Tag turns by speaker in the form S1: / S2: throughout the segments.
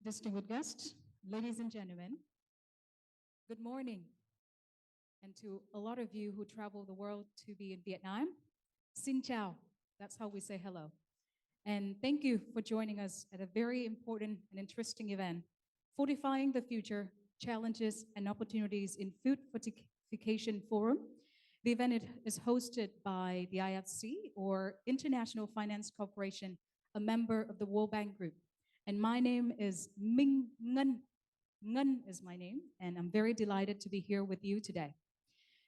S1: Distinguished guests, ladies and gentlemen, good morning. And to a lot of you who travel the world to be in Vietnam, xin chào. That's how we say hello. And thank you for joining us at a very important and interesting event, Fortifying the Future, Challenges and Opportunities in Food Fortification Forum. The event is hosted by the IFC, or International Finance Corporation, a member of the World Bank Group. And my name is Minh Ngân. Ngân is my name, and I'm very delighted to be here with you today.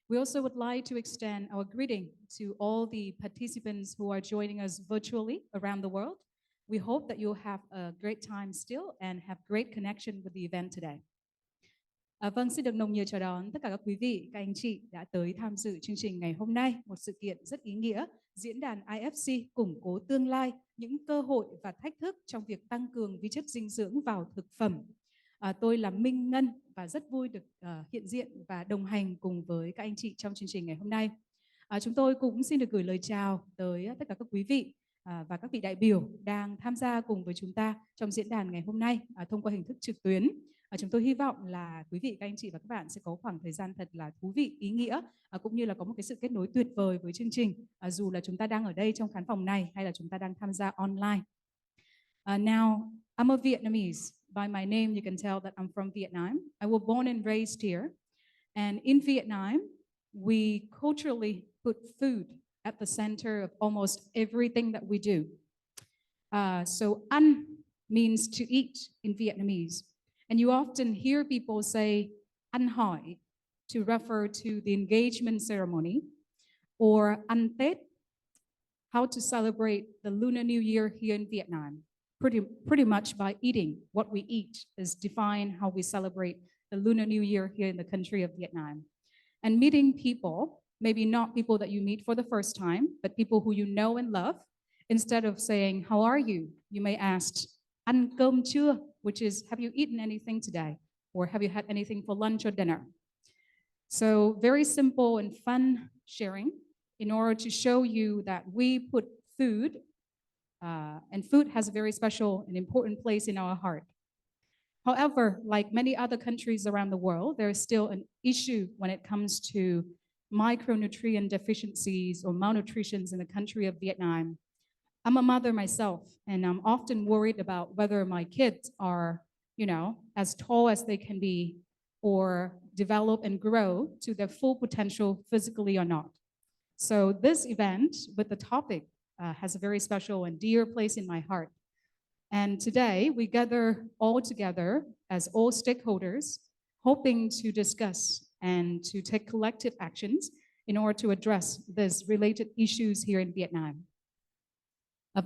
S1: We also would like to extend our greeting to all the participants who are joining us virtually around the world. We hope that you'll have a great time still and have great connection with the event today. Vâng, xin được nồng nhiệt chào đón tất cả các quý vị, các anh chị đã tới tham dự chương trình ngày hôm nay, một sự kiện rất ý nghĩa, diễn đàn IFC củng cố tương lai, những cơ hội và thách thức trong việc tăng cường vi chất dinh dưỡng vào thực phẩm. Tôi là Minh Ngân và rất vui được hiện diện và đồng hành cùng với các anh chị trong chương trình ngày hôm nay. Chúng tôi cũng xin được gửi lời chào tới tất cả các quý vị và các vị đại biểu đang tham gia cùng với chúng ta trong diễn đàn ngày hôm nay thông qua hình thức trực tuyến. Chúng tôi hy vọng là quý vị, các anh chị và các bạn sẽ có khoảng thời gian thật là thú vị, ý nghĩa cũng như là có một cái sự kết nối tuyệt vời với chương trình, dù là chúng ta đang ở đây trong khán phòng này hay là chúng ta đang tham gia online. Now, I'm a Vietnamese. By my name, you can tell that I'm from Vietnam. I was born and raised here. And in Vietnam, we culturally put food at the center of almost everything that we do. So ăn means to eat in Vietnamese. And you often hear people say ăn hỏi to refer to the engagement ceremony, or ăn Tết, how to celebrate the Lunar New Year here in Vietnam. Pretty much by eating. What we eat is define how we celebrate the Lunar New Year here in the country of Vietnam. And meeting people, maybe not people that you meet for the first time, but people who you know and love, instead of saying, how are you? You may ask, ăn cơm chưa? Which is, have you eaten anything today? Or have you had anything for lunch or dinner? So very simple and fun sharing in order to show you that we put food, and food has a very special and important place in our heart. However, like many other countries around the world, there is still an issue when it comes to micronutrient deficiencies or malnutrition in the country of Vietnam. I'm a mother myself, and I'm often worried about whether my kids are, as tall as they can be or develop and grow to their full potential physically or not. So this event with the topic has a very special and dear place in my heart. And today we gather all together as all stakeholders, hoping to discuss and to take collective actions in order to address these related issues here in Vietnam.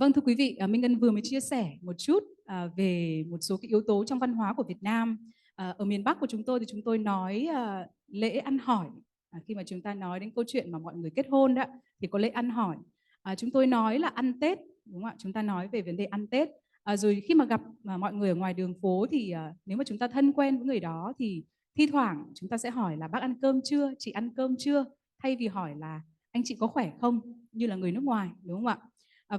S1: Vâng, thưa quý vị, Minh Ngân vừa mới chia sẻ một chút về một số cái yếu tố trong văn hóa của Việt Nam. Ở miền Bắc của chúng tôi thì chúng tôi nói lễ ăn hỏi. Khi mà chúng ta nói đến câu chuyện mà mọi người kết hôn đó, thì có lễ ăn hỏi. Chúng tôi nói là ăn Tết, đúng không ạ? Chúng ta nói về vấn đề ăn Tết. Rồi khi mà gặp mọi người ở ngoài đường phố thì nếu mà chúng ta thân quen với người đó thì thi thoảng chúng ta sẽ hỏi là bác ăn cơm chưa, chị ăn cơm chưa, thay vì hỏi là anh chị có khỏe không, như là người nước ngoài, đúng không ạ?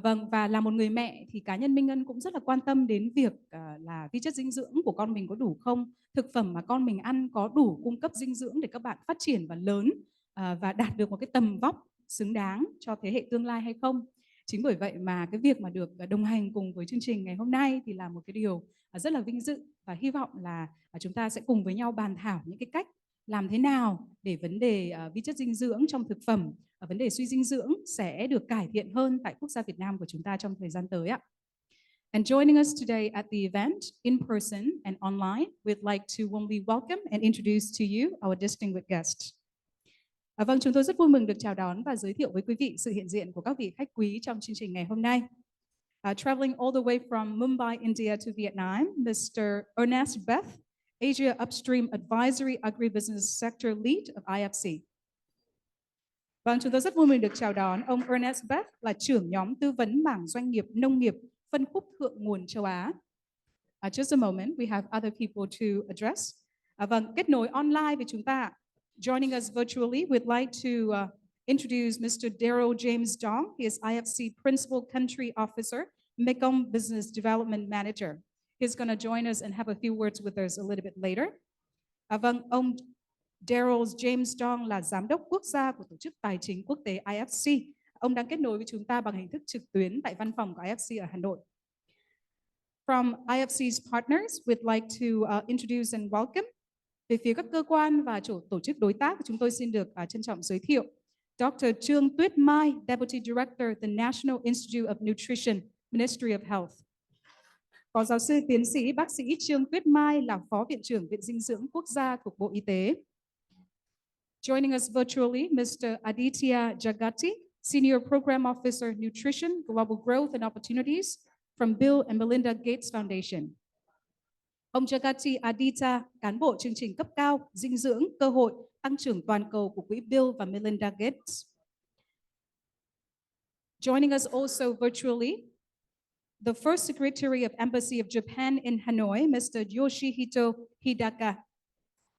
S1: Vâng, và là một người mẹ thì cá nhân Minh Ngân cũng rất là quan tâm đến việc là vi chất dinh dưỡng của con mình có đủ không, thực phẩm mà con mình ăn có đủ cung cấp dinh dưỡng để các bạn phát triển và lớn và đạt được một cái tầm vóc xứng đáng cho thế hệ tương lai hay không. Chính bởi vậy mà cái việc mà được đồng hành cùng với chương trình ngày hôm nay thì là một cái điều rất là vinh dự, và hy vọng là chúng ta sẽ cùng với nhau bàn thảo những cái cách làm thế nào để vấn đề vi chất dinh dưỡng trong thực phẩm, vấn đề suy dinh dưỡng sẽ được cải thiện hơn tại quốc gia Việt Nam của chúng ta trong thời gian tới ạ. And joining us today at the event, in person and online, we'd like to warmly welcome and introduce to you our distinguished guests. Vâng, chúng tôi rất vui mừng được chào đón và giới thiệu với quý vị sự hiện diện của các vị khách quý trong chương trình ngày hôm nay. Traveling all the way from Mumbai, India to Vietnam, Mr. Ernest Beth, Asia Upstream Advisory Agribusiness Sector Lead of IFC. Vâng, chúng tôi rất vui mừng được chào đón ông Ernest Beth là trưởng nhóm tư vấn mảng doanh nghiệp nông nghiệp phân khúc thượng nguồn châu Á. Just a moment, we have other people to address. Vâng, kết nối online với chúng ta. Joining us virtually, we'd like to introduce Mr. Daryl James Dong. He is IFC Principal Country Officer, Mekong Business Development Manager. He's going to join us and have a few words with us a little bit later. Vâng, ông Daryl James Dong là giám đốc quốc gia của Tổ chức Tài chính Quốc tế IFC. Ông đang kết nối với chúng ta bằng hình thức trực tuyến tại văn phòng của IFC ở Hà Nội. From IFC's partners, we'd like to introduce and welcome. Về phía các cơ quan và tổ chức đối tác, chúng tôi xin được trân trọng giới thiệu Dr. Trương Tuyết Mai, Deputy Director, the National Institute of Nutrition, Ministry of Health. Phó giáo sư tiến sĩ bác sĩ Trương Tuyết Mai là Phó Viện trưởng Viện Dinh dưỡng Quốc gia thuộc Bộ Y tế. Joining us virtually, Mr. Aditya Jagati, Senior Program Officer, Nutrition, Global Growth and Opportunities from Bill and Melinda Gates Foundation. Ông Jagati Aditya, cán bộ chương trình cấp cao, dinh dưỡng, cơ hội, tăng trưởng toàn cầu của Quỹ Bill và Melinda Gates. Joining us also virtually, the First Secretary of Embassy of Japan in Hanoi, Mr. Yoshihito Hidaka.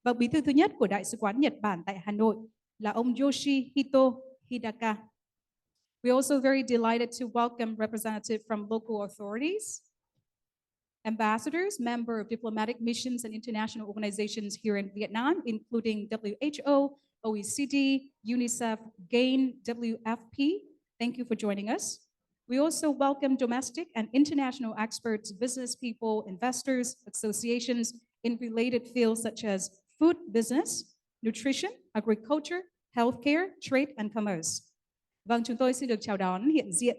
S1: Và bí thư thứ nhất của Đại sứ quán Nhật Bản tại Hà Nội là ông Yoshihito Hidaka. We're also very delighted to welcome representatives from local authorities, ambassadors, members of diplomatic missions and international organizations here in Vietnam, including WHO, OECD, UNICEF, GAIN, WFP. Thank you for joining us. We also welcome domestic and international experts, business people, investors, associations in related fields such as food business, nutrition, agriculture, healthcare, trade and commerce. Vâng, chúng tôi xin được chào đón hiện diện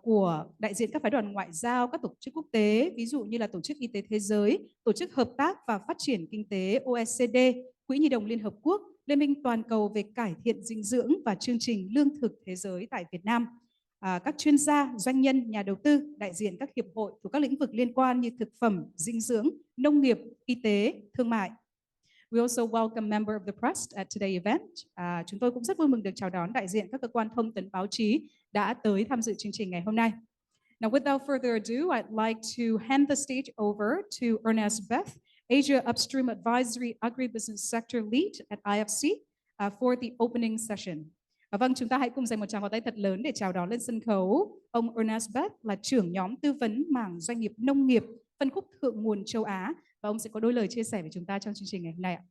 S1: của đại diện các phái đoàn ngoại giao, các tổ chức quốc tế, ví dụ như là Tổ chức Y tế Thế giới, Tổ chức Hợp tác và Phát triển Kinh tế OECD, Quỹ Nhi đồng Liên Hợp Quốc, Liên minh Toàn cầu về cải thiện dinh dưỡng và chương trình lương thực thế giới tại Việt Nam. Các chuyên gia, doanh nhân, nhà đầu tư, đại diện các hiệp hội thuộc các lĩnh vực liên quan như thực phẩm, dinh dưỡng, nông nghiệp, y tế, thương mại. We also welcome member of the press at today's event. Chúng tôi cũng rất vui mừng được chào đón đại diện các cơ quan thông tấn báo chí đã tới tham dự chương trình ngày hôm nay. Now, without further ado, I'd like to hand the stage over to Ernest Beth, Asia Upstream Advisory Agribusiness Sector Lead at IFC, for the opening session. Vâng, chúng ta hãy cùng dành một tràng pháo tay thật lớn để chào đón lên sân khấu ông Ernest Beth là trưởng nhóm tư vấn mảng doanh nghiệp nông nghiệp phân khúc thượng nguồn châu Á, và ông sẽ có đôi lời chia sẻ với chúng ta trong chương trình ngày hôm nay ạ.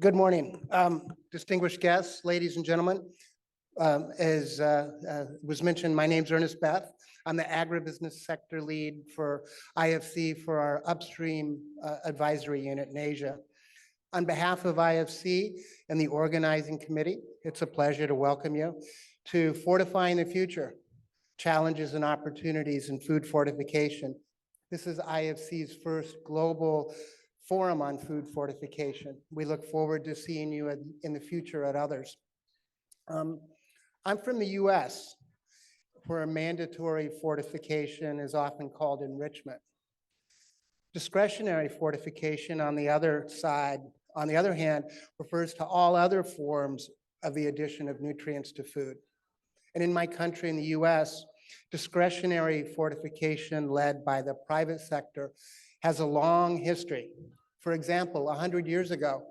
S2: Good morning, distinguished guests, ladies and gentlemen. As was mentioned, my name's Ernest Beth. I'm the agribusiness sector lead for IFC for our upstream advisory unit in Asia. On behalf of IFC and the organizing committee, it's a pleasure to welcome you to Fortifying the Future, Challenges and Opportunities in Food Fortification. This is IFC's first global forum on food fortification. We look forward to seeing you in the future at others. I'm from the US, where mandatory fortification is often called enrichment. Discretionary fortification, on the other hand, refers to all other forms of the addition of nutrients to food. And in my country, in the US, discretionary fortification led by the private sector has a long history. For example, 100 years ago,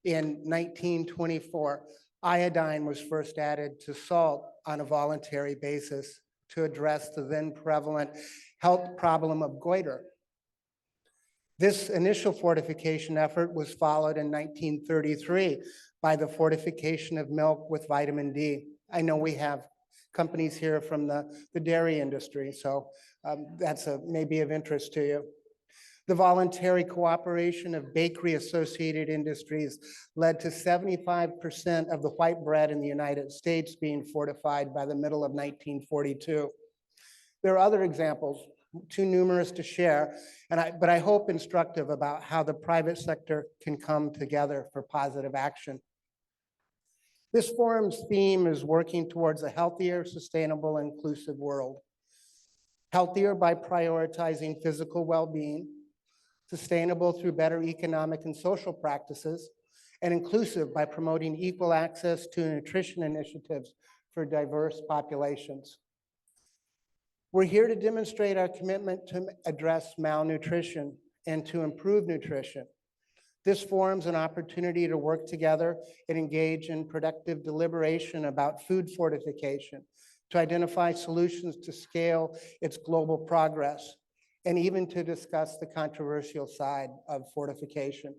S2: in 1924, iodine was first added to salt on a voluntary basis to address the then prevalent health problem of goiter. This initial fortification effort was followed in 1933 by the fortification of milk with vitamin D. I know we have companies here from the dairy industry, so that's maybe of interest to you. The voluntary cooperation of bakery-associated industries led to 75% of the white bread in the United States being fortified by the middle of 1942. There are other examples, too numerous to share, but I hope instructive about how the private sector can come together for positive action. This forum's theme is working towards a healthier, sustainable, inclusive world. Healthier by prioritizing physical well-being, sustainable through better economic and social practices, and inclusive by promoting equal access to nutrition initiatives for diverse populations. We're here to demonstrate our commitment to address malnutrition and to improve nutrition. This forms an opportunity to work together and engage in productive deliberation about food fortification, to identify solutions to scale its global progress, and even to discuss the controversial side of fortification.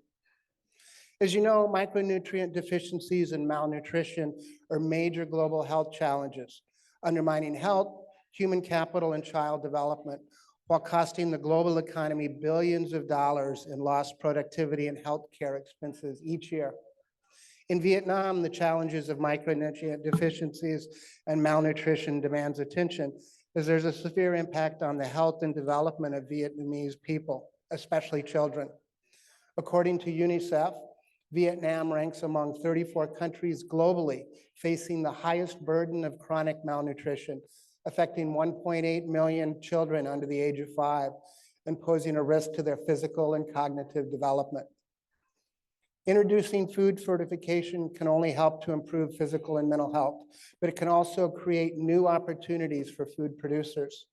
S2: As you know, micronutrient deficiencies and malnutrition are major global health challenges, undermining health, human capital, and child development, while costing the global economy billions of dollars in lost productivity and healthcare expenses each year. In Vietnam, the challenges of micronutrient deficiencies and malnutrition demands attention, as there's a severe impact on the health and development of Vietnamese people, especially children. According to UNICEF, Vietnam ranks among 34 countries globally facing the highest burden of chronic malnutrition, affecting 1.8 million children under the age of 5 and posing a risk to their physical and cognitive development. Introducing food fortification can only help to improve physical and mental health, but it can also create new opportunities for food producers.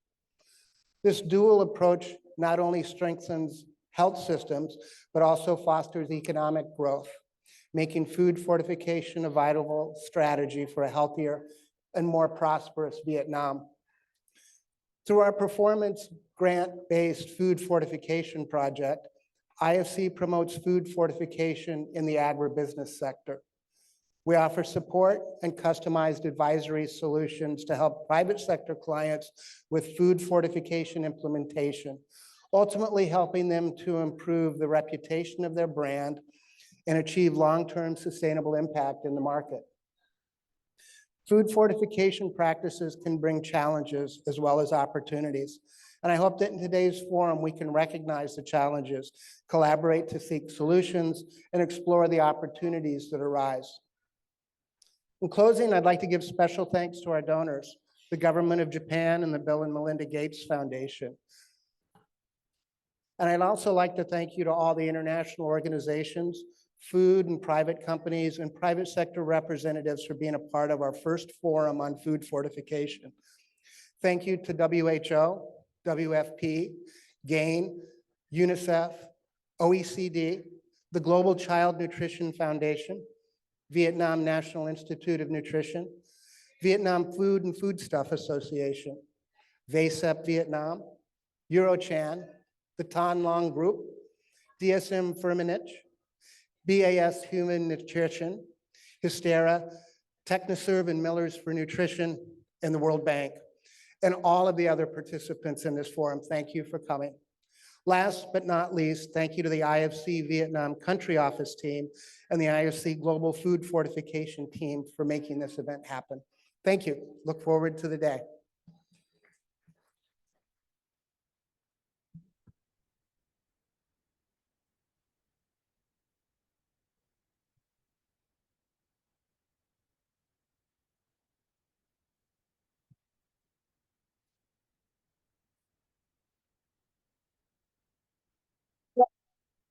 S2: This dual approach not only strengthens health systems, but also fosters economic growth, making food fortification a vital strategy for a healthier and more prosperous Vietnam. Through our performance grant-based food fortification project, IFC promotes food fortification in the agribusiness sector. We offer support and customized advisory solutions to help private sector clients with food fortification implementation, ultimately helping them to improve the reputation of their brand and achieve long-term sustainable impact in the market. Food fortification practices can bring challenges as well as opportunities. And I hope that in today's forum, we can recognize the challenges, collaborate to seek solutions, and explore the opportunities that arise. In closing, I'd like to give special thanks to our donors, the government of Japan and the Bill and Melinda Gates Foundation. And I'd also like to thank you to all the international organizations, food and private companies, and private sector representatives for being a part of our first forum on food fortification. Thank you to WHO, WFP, GAIN, UNICEF, OECD, the Global Child Nutrition Foundation, Vietnam National Institute of Nutrition, Vietnam Food and Foodstuff Association, VASEP Vietnam, Eurochan, the Tan Long Group, DSM Firmenich, BAS Human Nutrition, Hystera, Technoserve and Millers for Nutrition, and the World Bank, and all of the other participants in this forum. Thank you for coming. Last but not least, thank you to the IFC Vietnam Country Office team and the IFC Global Food Fortification team for making this event happen. Thank you. Look forward to the day.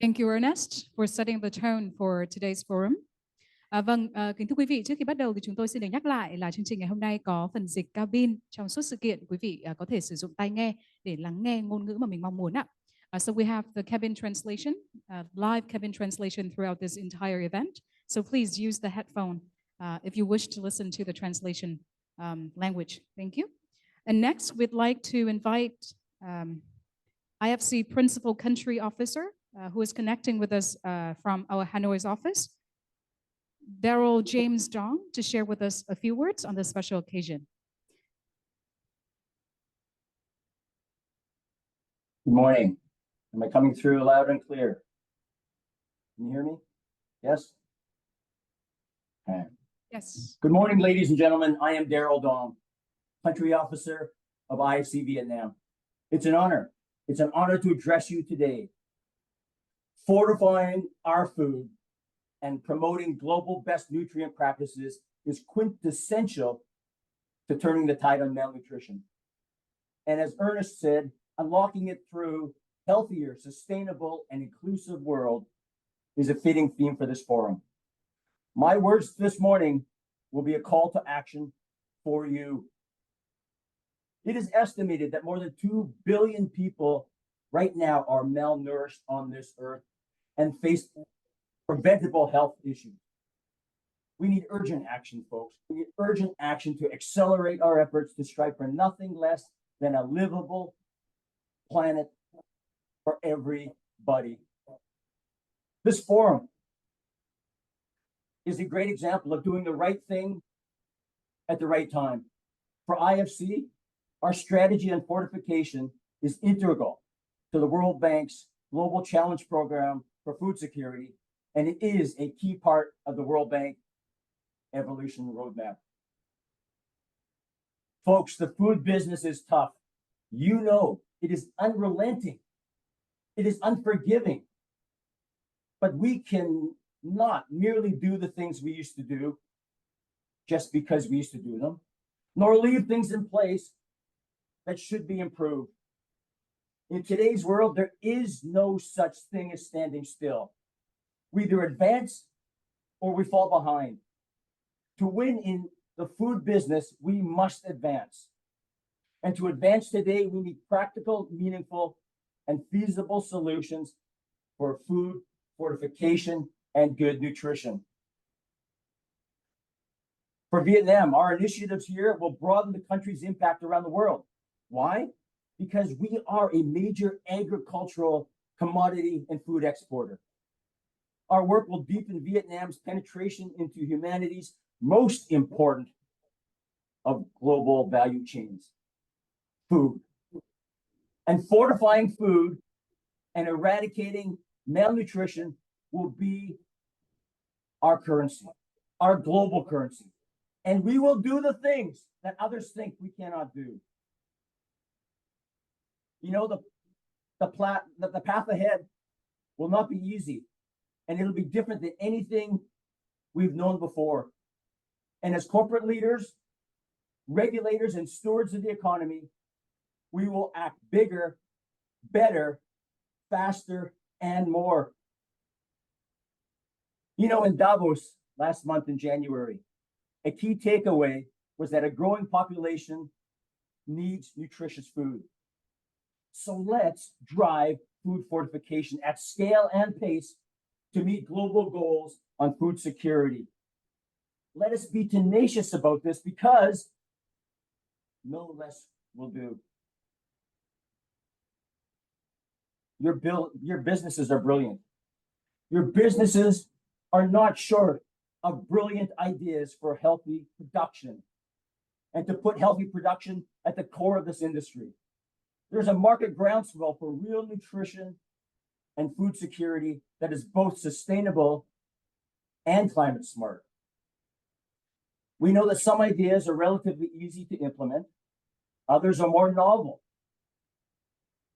S1: Thank you, Ernest, for setting the tone for today's forum. Kính thưa quý vị, trước khi bắt đầu thì chúng tôi xin được nhắc lại là chương trình ngày hôm nay có phần dịch cabin. Trong suốt sự kiện, quý vị có thể sử dụng tai nghe để lắng nghe ngôn ngữ mà mình mong muốn ạ. So we have the cabin translation, live cabin translation throughout this entire event. So please use the headphone if you wish to listen to the translation language. Thank you. And next, we'd like to invite IFC Principal Country Officer, who is connecting with us from our Hanoi's office, Daryl James Dong, to share with us a few words on this special occasion.
S3: Good morning. Am I coming through loud and clear? Can you hear me? Yes? Okay.
S1: Yes.
S3: Good morning, ladies and gentlemen. I am Daryl Dong, Country Officer of IFC Vietnam. It's an honor. It's an honor to address you today. Fortifying our food and promoting global best nutrient practices is quintessential to turning the tide on malnutrition. And as Ernest said, unlocking it through healthier, sustainable, and inclusive world is a fitting theme for this forum. My words this morning will be a call to action for you. It is estimated that more than 2 billion people right now are malnourished on this earth and face preventable health issues. We need urgent action, folks. We need urgent action to accelerate our efforts to strive for nothing less than a livable planet for everybody. This forum is a great example of doing the right thing at the right time. For IFC, our strategy on fortification is integral to the World Bank's Global Challenge Program for Food Security, and it is a key part of the World Bank Evolution Roadmap. Folks, the food business is tough. You know, it is unrelenting. It is unforgiving. But we can not merely do the things we used to do just because we used to do them, nor leave things in place that should be improved. In today's world, there is no such thing as standing still. We either advance or we fall behind. To win in the food business, we must advance. And to advance today, we need practical, meaningful, and feasible solutions for food fortification and good nutrition. For Vietnam, our initiatives here will broaden the country's impact around the world. Why? Because we are a major agricultural commodity and food exporter. Our work will deepen Vietnam's penetration into humanity's most important of global value chains, food. And fortifying food and eradicating malnutrition will be our currency, our global currency. And we will do the things that others think we cannot do. You know, the path ahead will not be easy, and it'll be different than anything we've known before. And as corporate leaders, regulators, and stewards of the economy, we will act bigger, better, faster, and more. You know, in Davos last month in January, a key takeaway was that a growing population needs nutritious food. So let's drive food fortification at scale and pace to meet global goals on food security. Let us be tenacious about this because no less will do. Your businesses are brilliant. Your businesses are not short of brilliant ideas for healthy production and to put healthy production at the core of this industry. There's a market groundswell for real nutrition and food security that is both sustainable and climate smart. We know that some ideas are relatively easy to implement. Others are more novel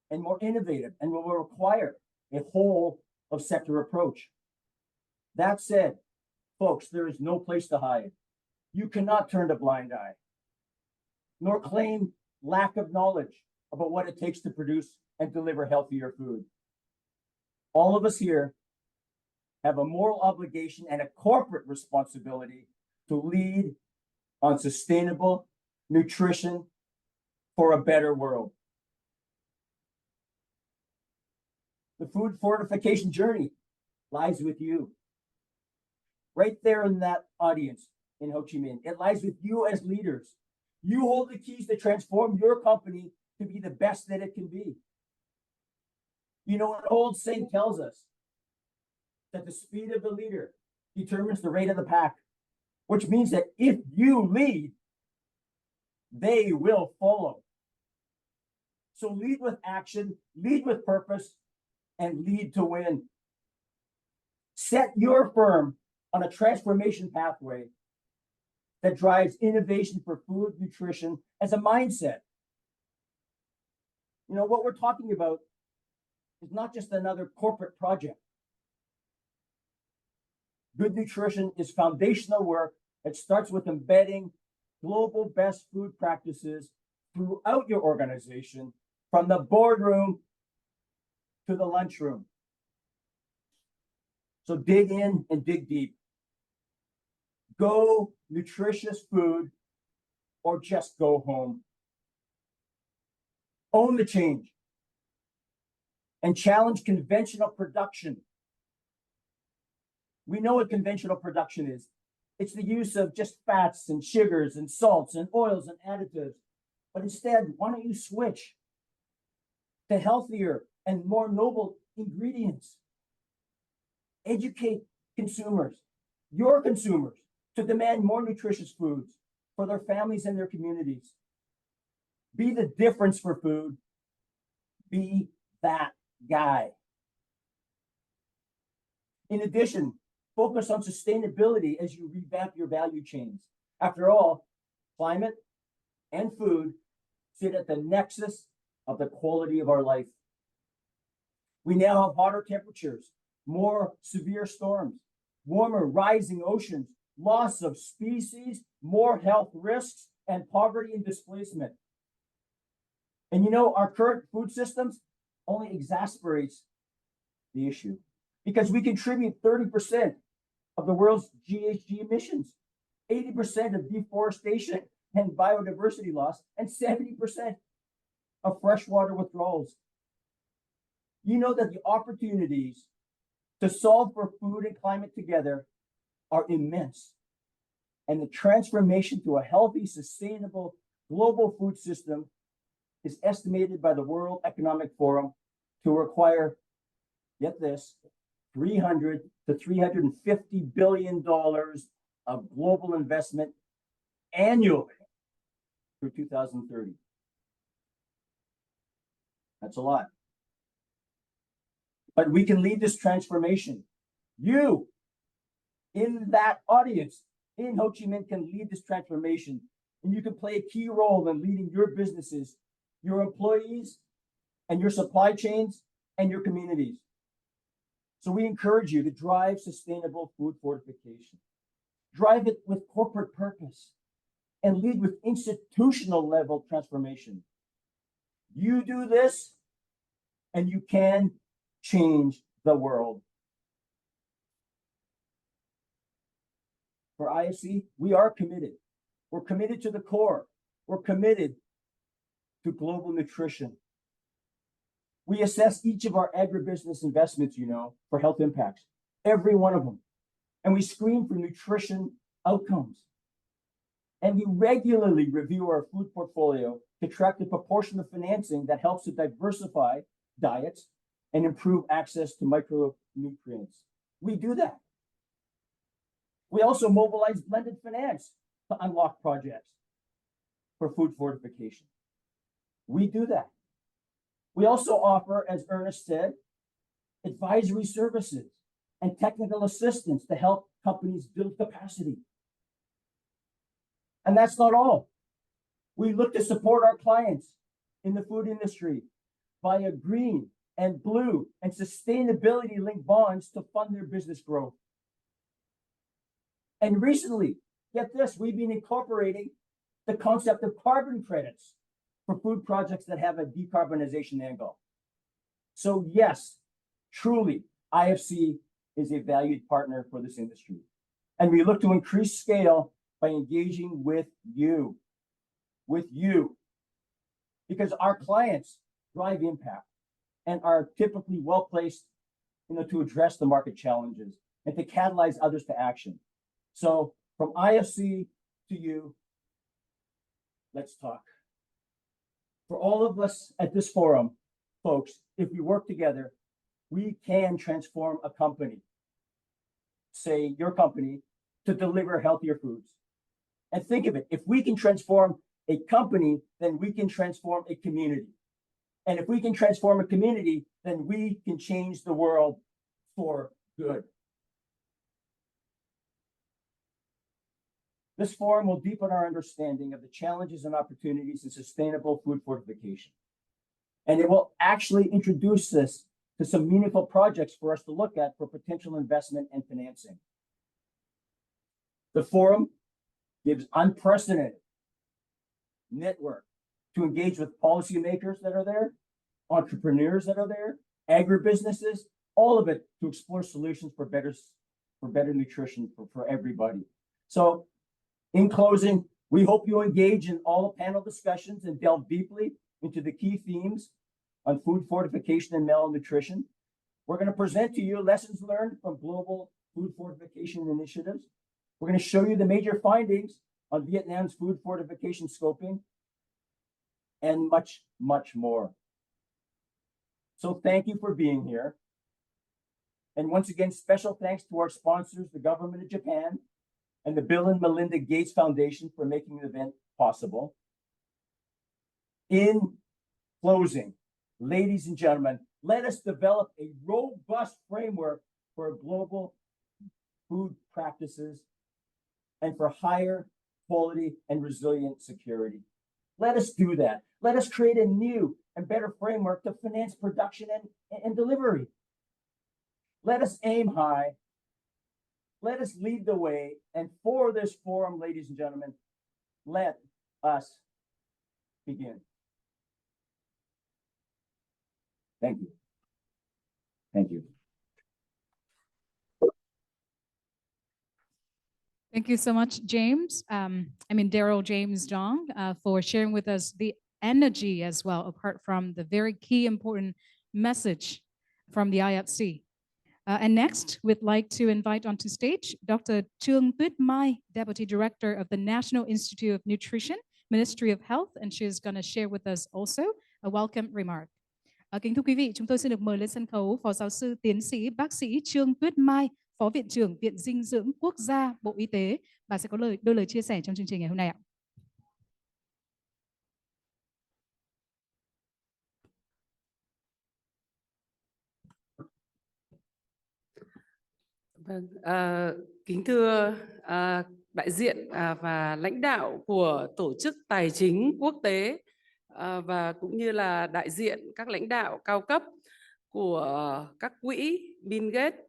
S3: and more innovative and will require a whole of sector approach. That said, folks, there is no place to hide. You cannot turn a blind eye, nor claim lack of knowledge about what it takes to produce and deliver healthier food. All of us here have a moral obligation and a corporate responsibility to lead on sustainable nutrition for a better world. The food fortification journey lies with you. Right there in that audience in Ho Chi Minh, it lies with you as leaders. You hold the keys to transform your company to be the best that it can be. You know, an old saying tells us that the speed of the leader determines the rate of the pack, which means that if you lead, they will follow. So lead with action, lead with purpose, and lead to win. Set your firm on a transformation pathway that drives innovation for food nutrition as a mindset. You know, what we're talking about is not just another corporate project. Good nutrition is foundational work. It starts with embedding global best food practices throughout your organization, from the boardroom to the lunchroom. So dig in and dig deep. Go nutritious food or just go home. Own the change and challenge conventional production. We know what conventional production is. It's the use of just fats and sugars and salts and oils and additives. But instead, why don't you switch to healthier and more noble ingredients? Educate consumers, your consumers, to demand more nutritious foods for their families and their communities. Be the difference for food. Be that guy. In addition, focus on sustainability as you revamp your value chains. After all, climate and food sit at the nexus of the quality of our life. We now have hotter temperatures, more severe storms, warmer rising oceans, loss of species, more health risks, and poverty and displacement. And you know, our current food systems only exacerbates the issue because we contribute 30% of the world's GHG emissions, 80% of deforestation and biodiversity loss, and 70% of freshwater withdrawals. You know that the opportunities to solve for food and climate together are immense. And the transformation to a healthy, sustainable global food system is estimated by the World Economic Forum to require, get this, $300 to $350 billion of global investment annually through 2030. That's a lot. But we can lead this transformation. You, in that audience, in Ho Chi Minh, can lead this transformation. And you can play a key role in leading your businesses, your employees, and your supply chains, and your communities. So we encourage you to drive sustainable food fortification. Drive it with corporate purpose and lead with institutional level transformation. You do this, and you can change the world. For IFC, we are committed. We're committed to the core. We're committed to global nutrition. We assess each of our agribusiness investments, for health impacts, every one of them. And we screen for nutrition outcomes. And we regularly review our food portfolio to track the proportion of financing that helps to diversify diets and improve access to micronutrients. We do that. We also mobilize blended finance to unlock projects for food fortification. We do that. We also offer, as Ernest said, advisory services and technical assistance to help companies build capacity. And that's not all. We look to support our clients in the food industry via green and blue and sustainability-linked bonds to fund their business growth. And recently, get this, we've been incorporating the concept of carbon credits for food projects that have a decarbonization angle. So yes, truly, IFC is a valued partner for this industry. And we look to increase scale by engaging with you, because our clients drive impact and are typically well-placed, to address the market challenges and to catalyze others to action. So from IFC to you, let's talk. For all of us at this forum, folks, if we work together, we can transform a company, say your company, to deliver healthier foods. And think of it, if we can transform a company, then we can transform a community. And if we can transform a community, then we can change the world for good. This forum will deepen our understanding of the challenges and opportunities in sustainable food fortification. And it will actually introduce us to some meaningful projects for us to look at for potential investment and financing. The forum gives unprecedented network to engage with policymakers that are there, entrepreneurs that are there, agribusinesses, all of it to explore solutions for better nutrition for everybody. So in closing, we hope you engage in all the panel discussions and delve deeply into the key themes on food fortification and malnutrition. We're going to present to you lessons learned from global food fortification initiatives. We're going to show you the major findings on Vietnam's food fortification scoping, and much, much more. So thank you for being here. And once again, special thanks to our sponsors, the government of Japan and the Bill and Melinda Gates Foundation for making the event possible. In closing, ladies and gentlemen, let us develop a robust framework for global food practices and for higher quality and resilient security. Let us do that. Let us create a new and better framework to finance production and delivery. Let us aim high. Let us lead the way. And for this forum, ladies and gentlemen, let us begin. Thank you. Thank you.
S1: Thank you so much, James. Daryl James Dong, for sharing with us the energy as well, apart from the very key important message from the IFC. And next, we'd like to invite onto stage Dr. Trương Tuyết Mai, Deputy Director of the National Institute of Nutrition, Ministry of Health, and she's going to share with us also a welcome remark. Kính thưa quý vị, chúng tôi xin được mời lên sân khấu Phó Giáo sư Tiến sĩ Bác sĩ Trương Tuyết Mai, Phó Viện trưởng Viện Dinh dưỡng Quốc gia, Bộ Y tế. Bà sẽ có đôi lời chia sẻ trong chương trình ngày hôm nay ạ.
S4: Vâng, kính thưa đại diện và lãnh đạo của Tổ chức Tài chính Quốc tế và cũng như là đại diện các lãnh đạo cao cấp của các quỹ Bill Gates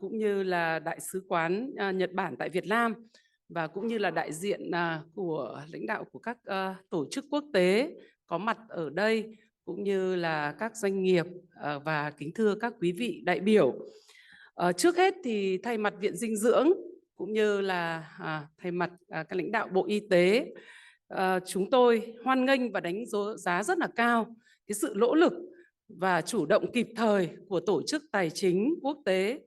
S4: cũng như là Đại sứ quán Nhật Bản tại Việt Nam và cũng như là đại diện của lãnh đạo của các tổ chức quốc tế có mặt ở đây cũng như là các doanh nghiệp và kính thưa các quý vị đại biểu. Trước hết thì thay mặt Viện Dinh dưỡng cũng như là thay mặt các lãnh đạo Bộ Y tế, chúng tôi hoan nghênh và đánh giá rất là cao cái sự nỗ lực và chủ động kịp thời của Tổ chức Tài chính Quốc tế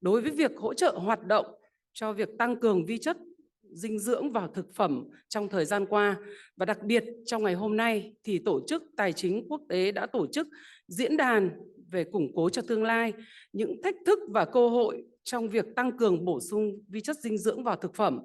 S4: đối với việc hỗ trợ hoạt động cho việc tăng cường vi chất dinh dưỡng vào thực phẩm trong thời gian qua. Và đặc biệt trong ngày hôm nay thì Tổ chức Tài chính Quốc tế đã tổ chức diễn đàn về củng cố cho tương lai, những thách thức và cơ hội trong việc tăng cường bổ sung vi chất dinh dưỡng vào thực phẩm.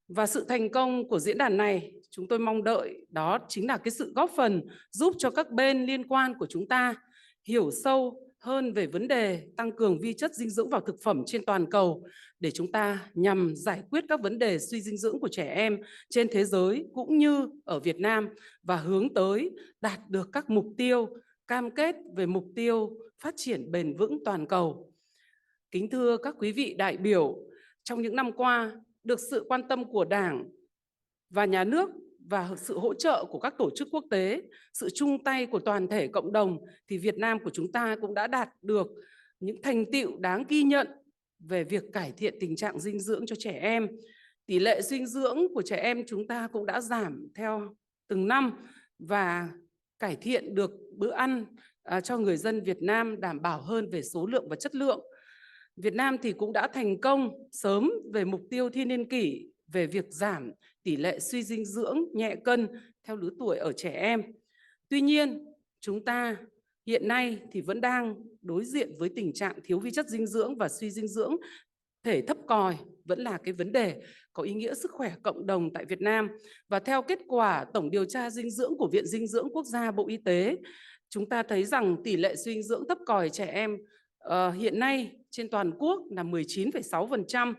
S4: Và sự thành công của diễn đàn này, chúng tôi mong đợi đó chính là cái sự góp phần giúp cho các bên liên quan của chúng ta hiểu sâu hơn về vấn đề tăng cường vi chất dinh dưỡng vào thực phẩm trên toàn cầu để chúng ta nhằm giải quyết các vấn đề suy dinh dưỡng của trẻ em trên thế giới cũng như ở Việt Nam và hướng tới đạt được các mục tiêu cam kết về mục tiêu phát triển bền vững toàn cầu. Kính thưa các quý vị đại biểu, trong những năm qua, được sự quan tâm của Đảng và Nhà nước và sự hỗ trợ của các tổ chức quốc tế, sự chung tay của toàn thể cộng đồng, thì Việt Nam của chúng ta cũng đã đạt được những thành tựu đáng ghi nhận về việc cải thiện tình trạng dinh dưỡng cho trẻ em. Tỷ lệ dinh dưỡng của trẻ em chúng ta cũng đã giảm theo từng năm và cải thiện được bữa ăn cho người dân Việt Nam đảm bảo hơn về số lượng và chất lượng. Việt Nam thì cũng đã thành công sớm về mục tiêu thiên niên kỷ về việc giảm tỷ lệ suy dinh dưỡng nhẹ cân theo lứa tuổi ở trẻ em. Tuy nhiên, chúng ta hiện nay thì vẫn đang đối diện với tình trạng thiếu vi chất dinh dưỡng và suy dinh dưỡng thể thấp còi vẫn là cái vấn đề có ý nghĩa sức khỏe cộng đồng tại Việt Nam. Và theo kết quả tổng điều tra dinh dưỡng của Viện Dinh dưỡng Quốc gia Bộ Y tế, chúng ta thấy rằng tỷ lệ suy dinh dưỡng thấp còi trẻ em hiện nay trên toàn quốc là 19,6%.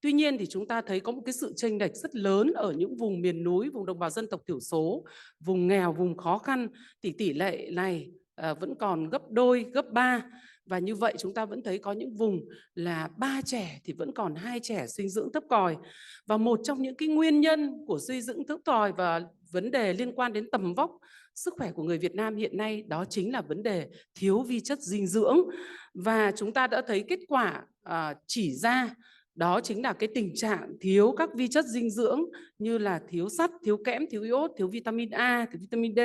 S4: Tuy nhiên thì chúng ta thấy có một cái sự chênh lệch rất lớn ở những vùng miền núi, vùng đồng bào dân tộc thiểu số, vùng nghèo, vùng khó khăn thì tỷ lệ này vẫn còn gấp đôi, gấp 3. Và như vậy chúng ta vẫn thấy có những vùng là 3 trẻ thì vẫn còn 2 trẻ suy dinh dưỡng thấp còi. Và một trong những cái nguyên nhân của suy dinh dưỡng thấp còi và vấn đề liên quan đến tầm vóc sức khỏe của người Việt Nam hiện nay đó chính là vấn đề thiếu vi chất dinh dưỡng. Và chúng ta đã thấy kết quả chỉ ra đó chính là cái tình trạng thiếu các vi chất dinh dưỡng như là thiếu sắt, thiếu kẽm, thiếu iốt, thiếu vitamin A, thiếu vitamin D.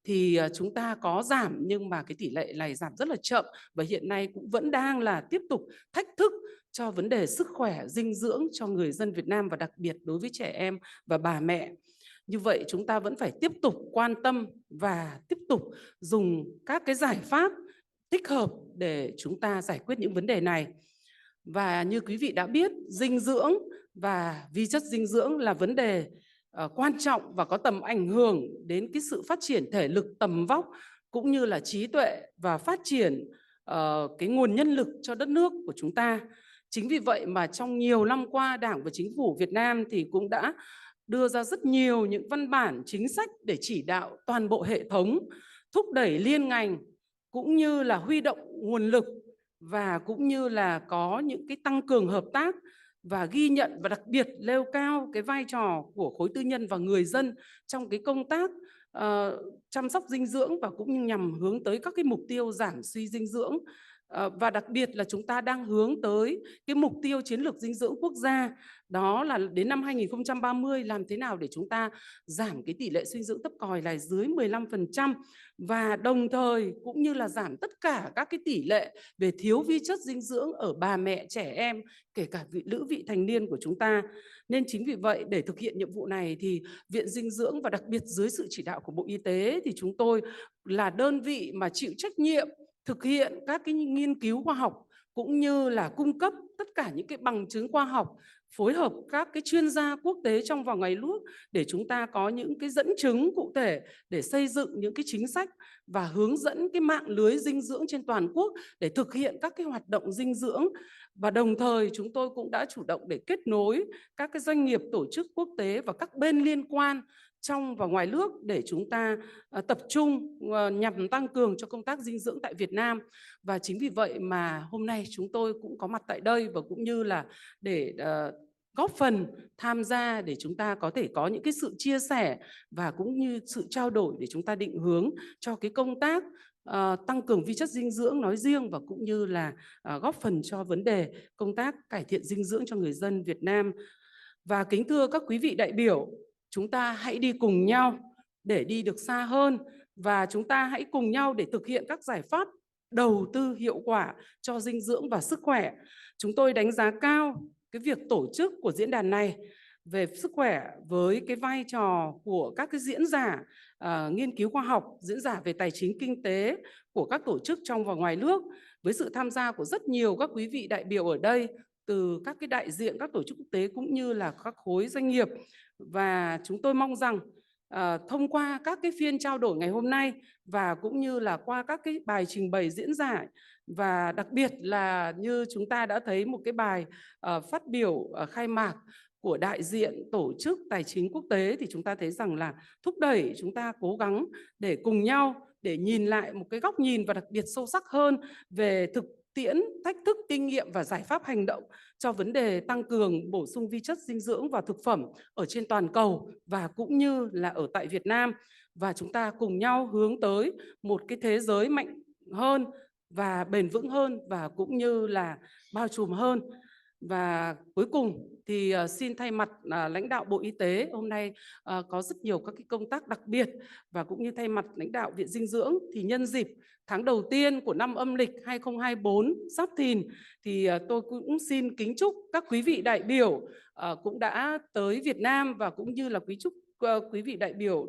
S4: thì chúng ta có giảm, nhưng mà cái tỷ lệ này giảm rất là chậm, và hiện nay cũng vẫn đang là tiếp tục thách thức cho vấn đề sức khỏe dinh dưỡng cho người dân Việt Nam, và đặc biệt đối với trẻ em và bà mẹ. Như vậy chúng ta vẫn phải tiếp tục quan tâm và tiếp tục dùng các cái giải pháp thích hợp để chúng ta giải quyết những vấn đề này. Và như quý vị đã biết, dinh dưỡng và vi chất dinh dưỡng là vấn đề quan trọng và có tầm ảnh hưởng đến cái sự phát triển thể lực, tầm vóc cũng như là trí tuệ và phát triển cái nguồn nhân lực cho đất nước của chúng ta. Chính vì vậy mà trong nhiều năm qua, Đảng và Chính phủ Việt Nam thì cũng đã đưa ra rất nhiều những văn bản chính sách để chỉ đạo toàn bộ hệ thống, thúc đẩy liên ngành cũng như là huy động nguồn lực, và cũng như là có những cái tăng cường hợp tác và ghi nhận và đặc biệt nêu cao cái vai trò của khối tư nhân và người dân trong cái công tác chăm sóc dinh dưỡng, và cũng như nhằm hướng tới các cái mục tiêu giảm suy dinh dưỡng. Và đặc biệt là chúng ta đang hướng tới cái mục tiêu chiến lược dinh dưỡng quốc gia, đó là đến năm 2030 làm thế nào để chúng ta giảm cái tỷ lệ suy dinh dưỡng thấp còi là dưới 15%, và đồng thời cũng như là giảm tất cả các cái tỷ lệ về thiếu vi chất dinh dưỡng ở bà mẹ, trẻ em, kể cả vị thành niên của chúng ta. Nên chính vì vậy, để thực hiện nhiệm vụ này thì Viện Dinh dưỡng và đặc biệt dưới sự chỉ đạo của Bộ Y tế thì chúng tôi là đơn vị mà chịu trách nhiệm thực hiện các cái nghiên cứu khoa học cũng như là cung cấp tất cả những cái bằng chứng khoa học, phối hợp các cái chuyên gia quốc tế trong và ngoài nước để chúng ta có những cái dẫn chứng cụ thể để xây dựng những cái chính sách và hướng dẫn cái mạng lưới dinh dưỡng trên toàn quốc để thực hiện các cái hoạt động dinh dưỡng. Và đồng thời chúng tôi cũng đã chủ động để kết nối các cái doanh nghiệp, tổ chức quốc tế và các bên liên quan trong và ngoài nước để chúng ta tập trung nhằm tăng cường cho công tác dinh dưỡng tại Việt Nam. Và chính vì vậy mà hôm nay chúng tôi cũng có mặt tại đây, và cũng như là để góp phần tham gia để chúng ta có thể có những cái sự chia sẻ và cũng như sự trao đổi để chúng ta định hướng cho cái công tác tăng cường vi chất dinh dưỡng nói riêng, và cũng như là góp phần cho vấn đề công tác cải thiện dinh dưỡng cho người dân Việt Nam. Và kính thưa các quý vị đại biểu, chúng ta hãy đi cùng nhau để đi được xa hơn, và chúng ta hãy cùng nhau để thực hiện các giải pháp đầu tư hiệu quả cho dinh dưỡng và sức khỏe. Chúng tôi đánh giá cao cái việc tổ chức của diễn đàn này về sức khỏe với cái vai trò của các cái diễn giả nghiên cứu khoa học, diễn giả về tài chính kinh tế của các tổ chức trong và ngoài nước, với sự tham gia của rất nhiều các quý vị đại biểu ở đây, từ các cái đại diện các tổ chức quốc tế cũng như là các khối doanh nghiệp. Và chúng tôi mong rằng thông qua các cái phiên trao đổi ngày hôm nay và cũng như là qua các cái bài trình bày diễn giải, và đặc biệt là như chúng ta đã thấy một cái bài phát biểu khai mạc của đại diện tổ chức tài chính quốc tế, thì chúng ta thấy rằng là thúc đẩy chúng ta cố gắng để cùng nhau để nhìn lại một cái góc nhìn và đặc biệt sâu sắc hơn về thực tiễn, thách thức, kinh nghiệm và giải pháp hành động cho vấn đề tăng cường bổ sung vi chất dinh dưỡng và thực phẩm ở trên toàn cầu và cũng như là ở tại Việt Nam. Và chúng ta cùng nhau hướng tới một cái thế giới mạnh hơn và bền vững hơn và cũng như là bao trùm hơn. Và cuối cùng thì xin thay mặt lãnh đạo Bộ Y tế, hôm nay có rất nhiều các cái công tác đặc biệt, và cũng như thay mặt lãnh đạo Viện Dinh dưỡng thì nhân dịp tháng đầu tiên của năm âm lịch 2024 Giáp Thìn thì tôi cũng xin kính chúc các quý vị đại biểu cũng đã tới Việt Nam và cũng như là chúc quý vị đại biểu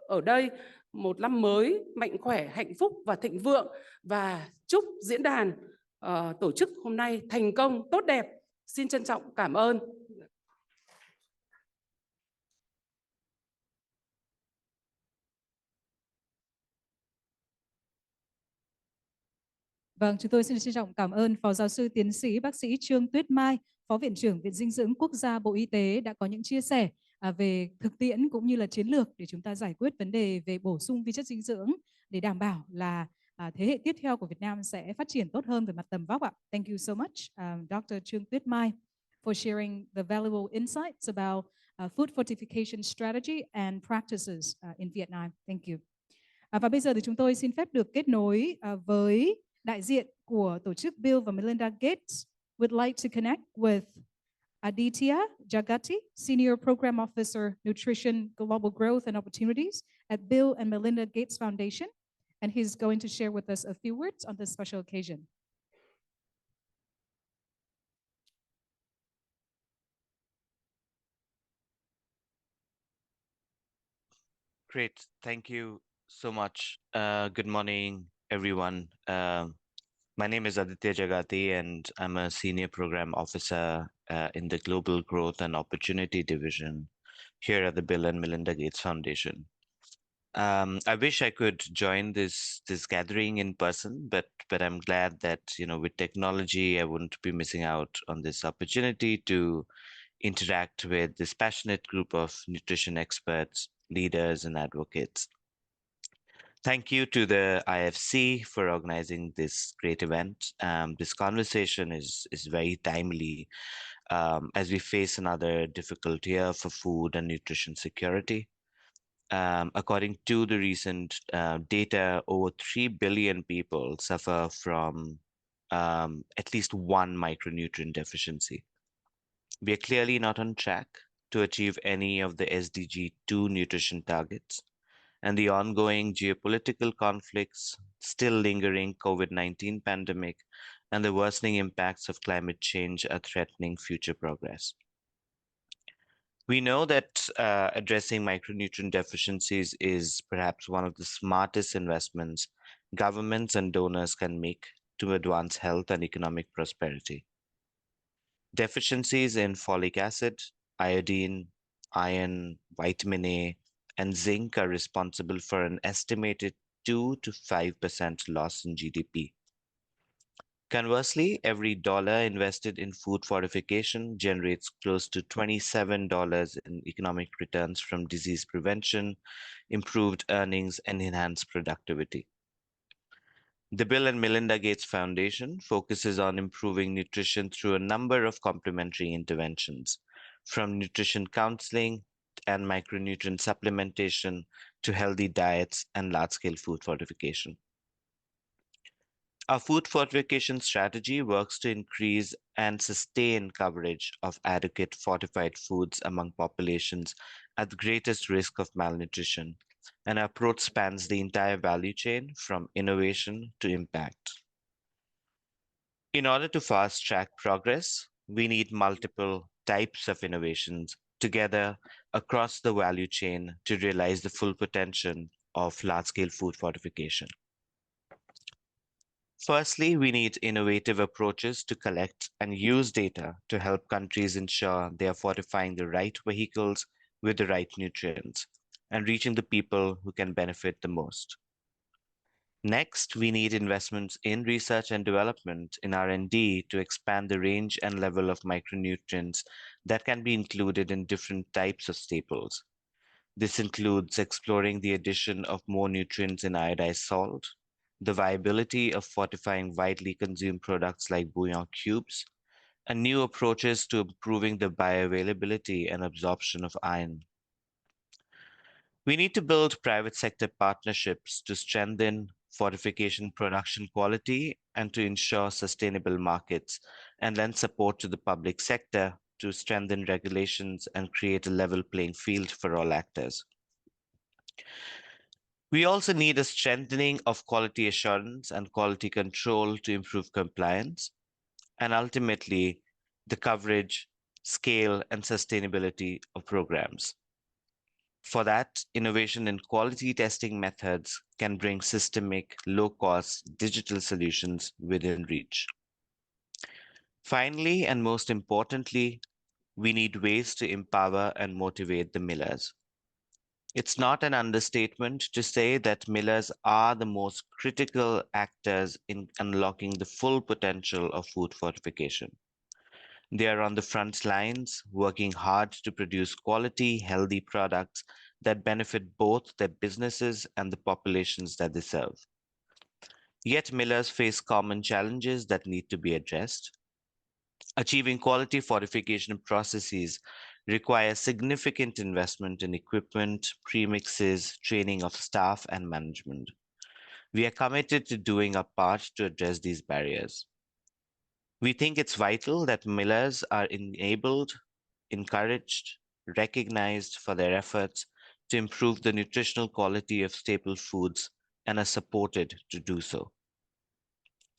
S4: ở đây một năm mới mạnh khỏe, hạnh phúc và thịnh vượng, và chúc diễn đàn tổ chức hôm nay thành công tốt đẹp. Xin trân trọng cảm ơn.
S1: Vâng, chúng tôi xin trân trọng cảm ơn Phó Giáo sư Tiến sĩ Bác sĩ Trương Tuyết Mai, Phó Viện trưởng Viện Dinh dưỡng Quốc gia Bộ Y tế đã có những chia sẻ về thực tiễn cũng như là chiến lược để chúng ta giải quyết vấn đề về bổ sung vi chất dinh dưỡng để đảm bảo là thế hệ tiếp theo của Việt Nam sẽ phát triển tốt hơn về mặt tầm vóc ạ. Thank you so much, Dr. Trương Tuyết Mai, for sharing the valuable insights about food fortification strategy and practices in Vietnam. Thank you. Và bây giờ thì chúng tôi xin phép được kết nối với đại diện của tổ chức Bill và Melinda Gates. Would like to connect with Aditya Jagati, Senior Program Officer, Nutrition, Global Growth and Opportunities at Bill and Melinda Gates Foundation, and he's going to share with us a few words on this special occasion.
S5: Great. Thank you so much. Good morning, everyone. My name is Aditya Jagati, and I'm a Senior Program Officer in the Global Growth and Opportunity Division here at the Bill and Melinda Gates Foundation. I wish I could join this gathering in person, but I'm glad that with technology, I wouldn't be missing out on this opportunity to interact with this passionate group of nutrition experts, leaders, and advocates. Thank you to the IFC for organizing this great event. This conversation is very timely as we face another difficult year for food and nutrition security. According to the recent data, over 3 billion people suffer from at least one micronutrient deficiency. We are clearly not on track to achieve any of the SDG 2 nutrition targets, and the ongoing geopolitical conflicts, still lingering COVID-19 pandemic, and the worsening impacts of climate change are threatening future progress. We know that addressing micronutrient deficiencies is perhaps one of the smartest investments governments and donors can make to advance health and economic prosperity. Deficiencies in folic acid, iodine, iron, vitamin A, and zinc are responsible for an estimated 2 to 5% loss in GDP. Conversely, every dollar invested in food fortification generates close to $27 in economic returns from disease prevention, improved earnings, and enhanced productivity. The Bill and Melinda Gates Foundation focuses on improving nutrition through a number of complementary interventions, from nutrition counseling and micronutrient supplementation to healthy diets and large-scale food fortification. Our food fortification strategy works to increase and sustain coverage of adequate fortified foods among populations at the greatest risk of malnutrition. And our approach spans the entire value chain from innovation to impact. In order to fast track progress, we need multiple types of innovations together across the value chain to realize the full potential of large-scale food fortification. Firstly, we need innovative approaches to collect and use data to help countries ensure they are fortifying the right vehicles with the right nutrients and reaching the people who can benefit the most. Next, we need investments in research and development in R&D to expand the range and level of micronutrients that can be included in different types of staples. This includes exploring the addition of more nutrients in iodized salt, the viability of fortifying widely consumed products like bouillon cubes, and new approaches to improving the bioavailability and absorption of iron. We need to build private sector partnerships to strengthen fortification production quality and to ensure sustainable markets, and lend support to the public sector to strengthen regulations and create a level playing field for all actors. We also need a strengthening of quality assurance and quality control to improve compliance, and ultimately, the coverage, scale, and sustainability of programs. For that, innovation in quality testing methods can bring systemic, low-cost digital solutions within reach. Finally, and most importantly, we need ways to empower and motivate the millers. It's not an understatement to say that millers are the most critical actors in unlocking the full potential of food fortification. They are on the front lines, working hard to produce quality, healthy products that benefit both their businesses and the populations that they serve. Yet millers face common challenges that need to be addressed. Achieving quality fortification processes require significant investment in equipment, premixes, training of staff, and management. We are committed to doing our part to address these barriers. We think it's vital that millers are enabled, encouraged, recognized for their efforts to improve the nutritional quality of staple foods and are supported to do so.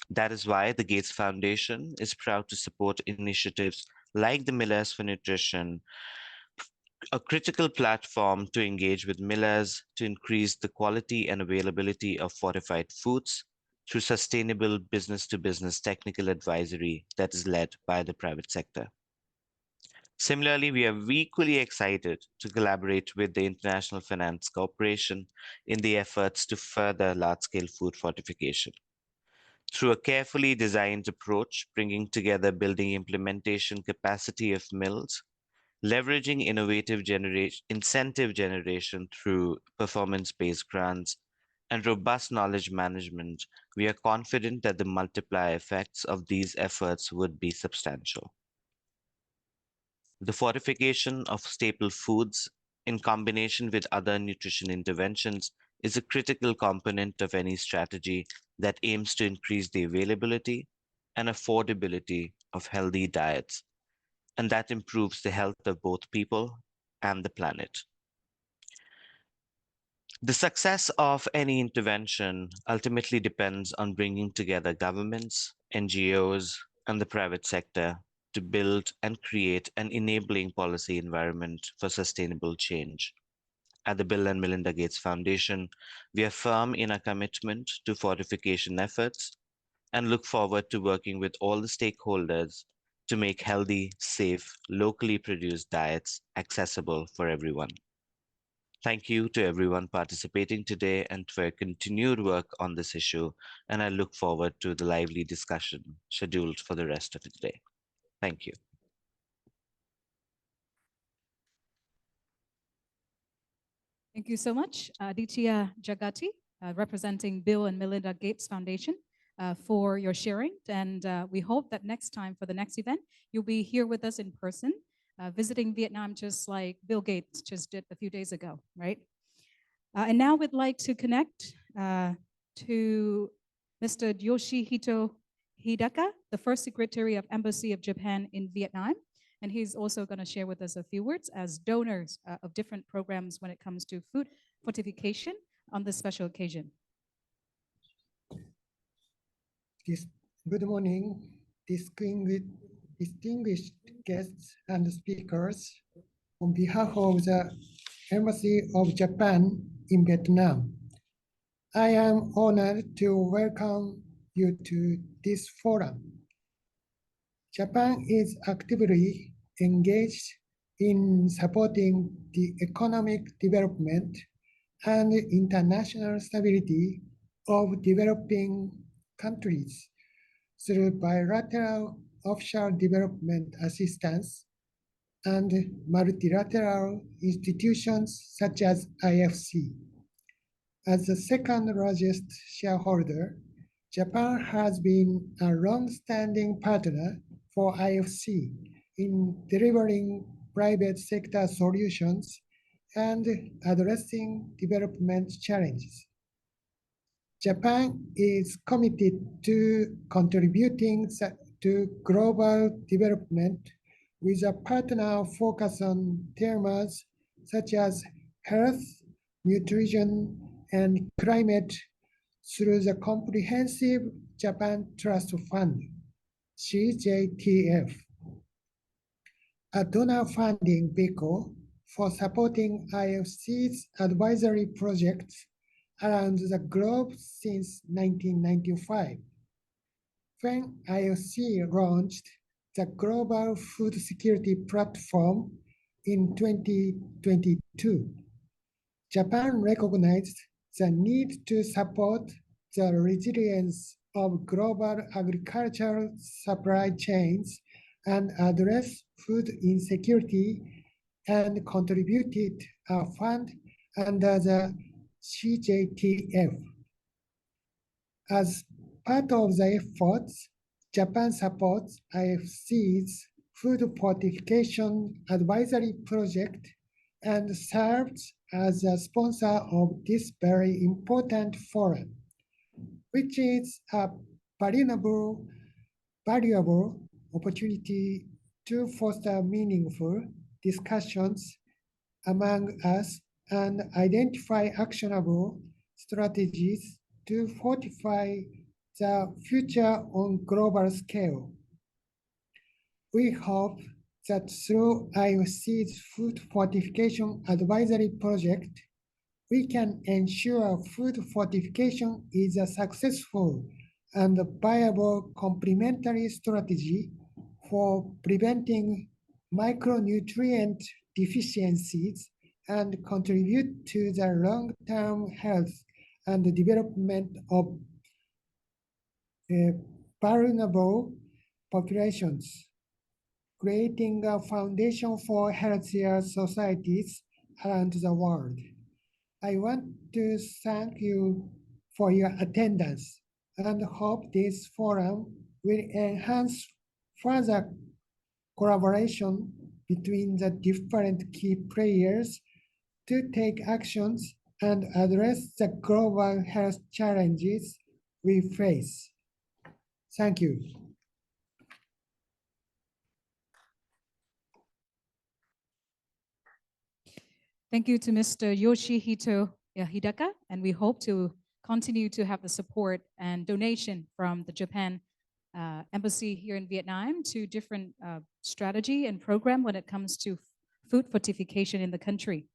S5: That is why the Gates Foundation is proud to support initiatives like the Millers for Nutrition, a critical platform to engage with millers to increase the quality and availability of fortified foods through sustainable business-to-business technical advisory that is led by the private sector. Similarly, we are equally excited to collaborate with the International Finance Corporation in the efforts to further large-scale food fortification. Through a carefully designed approach, bringing together building implementation capacity of mills, leveraging innovative incentive generation through performance-based grants, and robust knowledge management, we are confident that the multiplier effects of these efforts would be substantial. The fortification of staple foods in combination with other nutrition interventions is a critical component of any strategy that aims to increase the availability and affordability of healthy diets, and that improves the health of both people and the planet. The success of any intervention ultimately depends on bringing together governments, NGOs, and the private sector to build and create an enabling policy environment for sustainable change. At the Bill and Melinda Gates Foundation, we are firm in our commitment to fortification efforts and look forward to working with all the stakeholders to make healthy, safe, locally produced diets accessible for everyone. Thank you to everyone participating today and for your continued work on this issue, and I look forward to the lively discussion scheduled for the rest of the day. Thank you.
S1: Thank you so much, Aditya Jagati, representing Bill and Melinda Gates Foundation, for your sharing. And we hope that next time for the next event, you'll be here with us in person, visiting Vietnam just like Bill Gates just did a few days ago, right? And now we'd like to connect to Mr. Yoshihito Hidaka, the first Secretary of Embassy of Japan in Vietnam. And he's also going to share with us a few words as donors of different programs when it comes to food fortification on this special occasion.
S6: Good morning, distinguished guests and speakers. On behalf of the Embassy of Japan in Vietnam, I am honored to welcome you to this forum. Japan is actively engaged in supporting the economic development and international stability of developing countries through bilateral offshore development assistance and multilateral institutions such as IFC. As the second largest shareholder, Japan has been a long-standing partner for IFC in delivering private sector solutions and addressing development challenges. Japan is committed to contributing to global development with a partner focus on themes such as health, nutrition, and climate through the Comprehensive Japan Trust Fund, CJTF, a donor funding vehicle for supporting IFC's advisory projects around the globe since 1995, when IFC launched the Global Food Security Platform in 2022. Japan recognized the need to support the resilience of global agricultural supply chains and address food insecurity, and contributed a fund under the CJTF. As part of the efforts, Japan supports IFC's Food Fortification Advisory Project and serves as a sponsor of this very important forum, which is a valuable valuable opportunity to foster meaningful discussions among us and identify actionable strategies to fortify the future on global scale. We hope that through IOC's Food Fortification Advisory Project, we can ensure food fortification is a successful and viable complementary strategy for preventing micronutrient deficiencies and contribute to the long-term health and development of vulnerable populations, creating a foundation for healthier societies around the world. I want to thank you for your attendance and hope this forum will enhance further collaboration between the different key players to take actions and address the global health challenges we face. Thank you.
S1: Thank you to Mr. Yoshihito Hidaka, and we hope to continue to have the support and donation from the Japan embassy here in Vietnam to different strategy and program when it comes to food fortification in the country.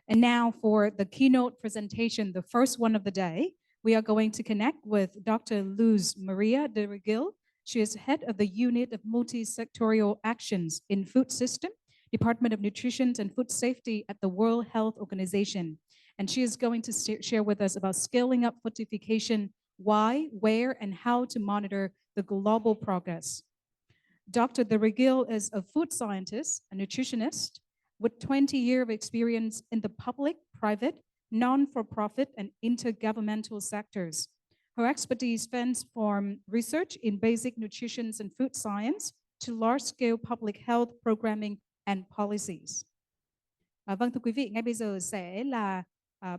S1: And now for the keynote presentation, the first one of the day, we are going to connect with Dr. Luz Maria de Regil. She is head of the Unit of Multi-Sectorial Actions in Food System, Department of Nutrition and Food Safety at the World Health Organization. And she is going to share with us about scaling up fortification, why, where, and how to monitor the global progress. Dr. De Regil is a food scientist, a nutritionist, with 20 years of experience in the public, private, non-for-profit, and intergovernmental sectors. Her expertise spans from research in basic nutrition and food science to large-scale public health programming and policies. Vâng, thưa quý vị, ngay bây giờ sẽ là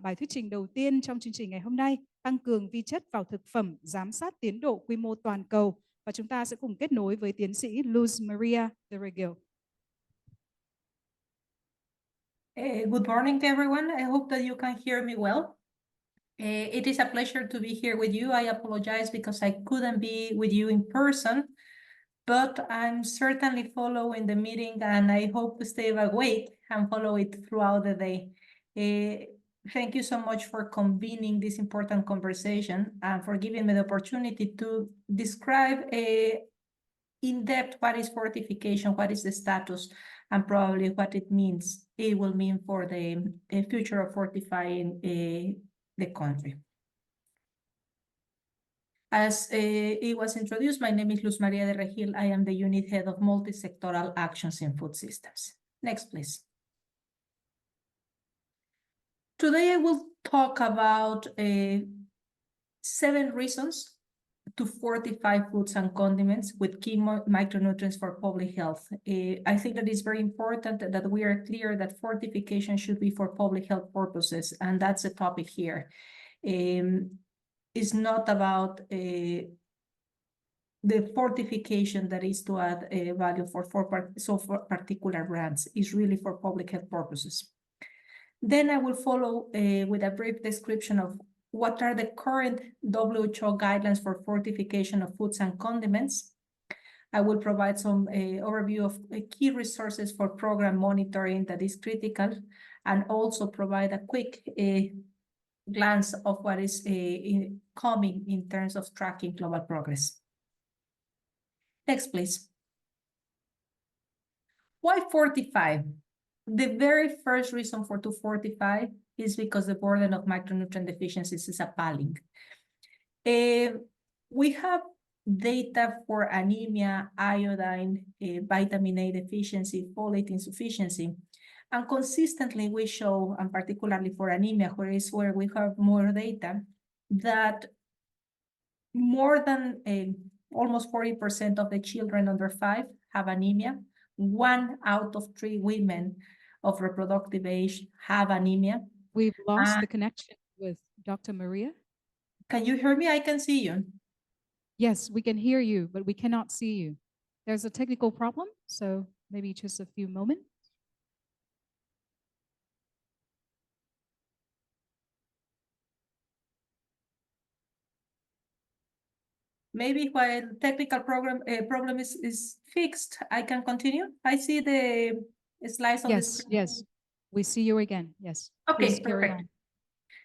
S1: bài thuyết trình đầu tiên trong chương trình ngày hôm nay, tăng cường vi chất vào thực phẩm, giám sát tiến độ quy mô toàn cầu. Và chúng ta sẽ cùng kết nối với tiến sĩ Luz Maria de Regil.
S7: Good morning to everyone. I hope that you can hear me well. It is a pleasure to be here with you. I apologize because I couldn't be with you in person, but I'm certainly following the meeting and I hope to stay awake and follow it throughout the day. Thank you so much for convening this important conversation and for giving me the opportunity to describe in depth what is fortification, what is the status, and probably what it will mean for the future of fortifying the country. As it was introduced, my name is Luz Maria de Regil. I am the unit head of multi-sectoral actions in food systems. Next, please. Today I will talk about 7 reasons to fortify foods and condiments with key micronutrients for public health. I think that it's very important that we are clear that fortification should be for public health purposes, and that's the topic here. It's not about the fortification that is to add value for particular brands. It's really for public health purposes. Then I will follow with a brief description of what are the current WHO guidelines for fortification of foods and condiments. I will provide some overview of key resources for program monitoring that is critical, and also provide a quick glance of what is coming in terms of tracking global progress. Next, please. Why fortify? The very first reason to fortify is because the burden of micronutrient deficiencies is appalling. We have data for anemia, iodine, vitamin A deficiency, folate insufficiency, and consistently we show, and particularly for anemia, where we have more data, that more than almost 40% of the children under 5 have anemia. 1 out of 3 women of reproductive age have anemia.
S1: We've lost the connection with Dr. Maria.
S7: Can you hear me? I can see you.
S1: Yes, we can hear you, but we cannot see you. There's a technical problem, so maybe just a few moments.
S7: Maybe while technical problem is fixed, I can continue. I see the slides on the
S1: Yes,
S7: screen.
S1: yes. We see you again. Yes.
S7: Okay,
S1: Please carry
S7: perfect.
S1: on.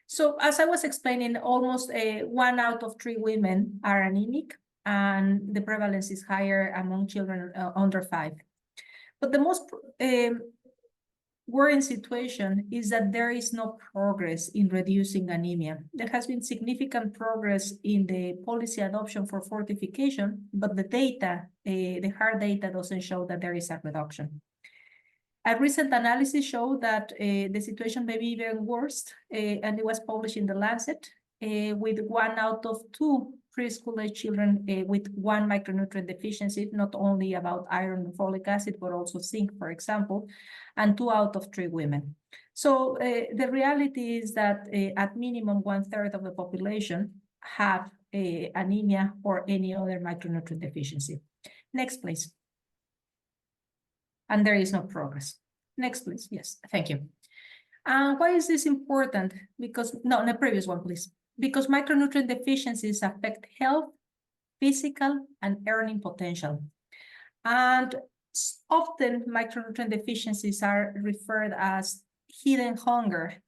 S7: So as I was explaining, almost 1 out of 3 women are anemic, and the prevalence is higher among children under 5. But the most worrying situation is that there is no progress in reducing anemia. There has been significant progress in the policy adoption for fortification, but the data, the hard data doesn't show that there is a reduction. A recent analysis showed that the situation may be even worse, and it was published in The Lancet, with 1 out of 2 preschool-age children with 1 micronutrient deficiency, not only about iron and folic acid, but also zinc, for example, and 2 out of 3 women. So the reality is that at minimum 1/3 of the population have anemia or any other micronutrient deficiency. Next, please. And there is no progress. Next, please. Yes, thank you. Why is this important? Because, no, the previous one, please. Because micronutrient deficiencies affect health, physical, and earning potential. And often micronutrient deficiencies are referred as hidden hunger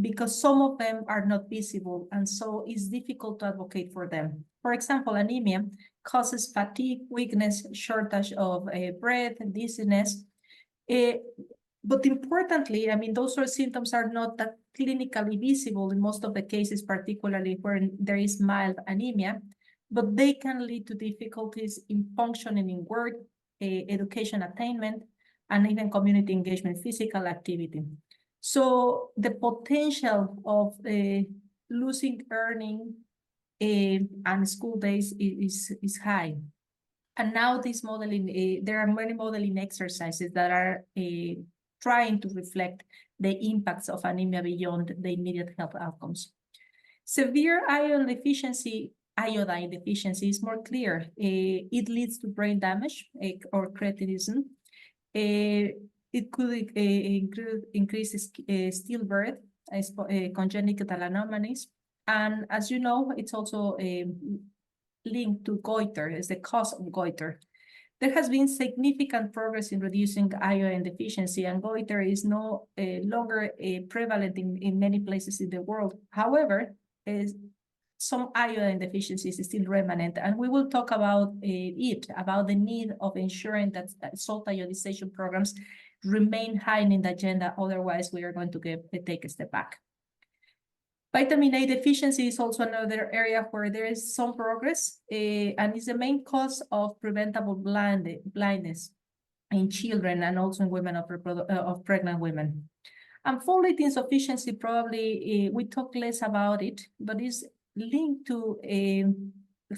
S7: because some of them are not visible, and so it's difficult to advocate for them. For example, anemia causes fatigue, weakness, shortage of breath, dizziness. But importantly, I mean, those sort of symptoms are not that clinically visible in most of the cases, particularly when there is mild anemia, but they can lead to difficulties in functioning in work, education attainment, and even community engagement, physical activity. So the potential of losing earning and school days is high. And now this modeling, there are many modeling exercises that are trying to reflect the impacts of anemia beyond the immediate health outcomes. Severe iodine deficiency is more clear. It leads to brain damage or cretinism. It could increase stillbirth, congenital anomalies. And as you know, it's also linked to goiter, as the cause of goiter. There has been significant progress in reducing iodine deficiency, and goiter is no longer prevalent in many places in the world. However, some iodine deficiencies is still remnant, and we will talk about about the need of ensuring that salt iodization programs remain high in the agenda. Otherwise, we are going to take a step back. Vitamin A deficiency is also another area where there is some progress, and is the main cause of preventable blindness in children and also in women of pregnant women. And folate insufficiency, probably we talk less about it, but is linked to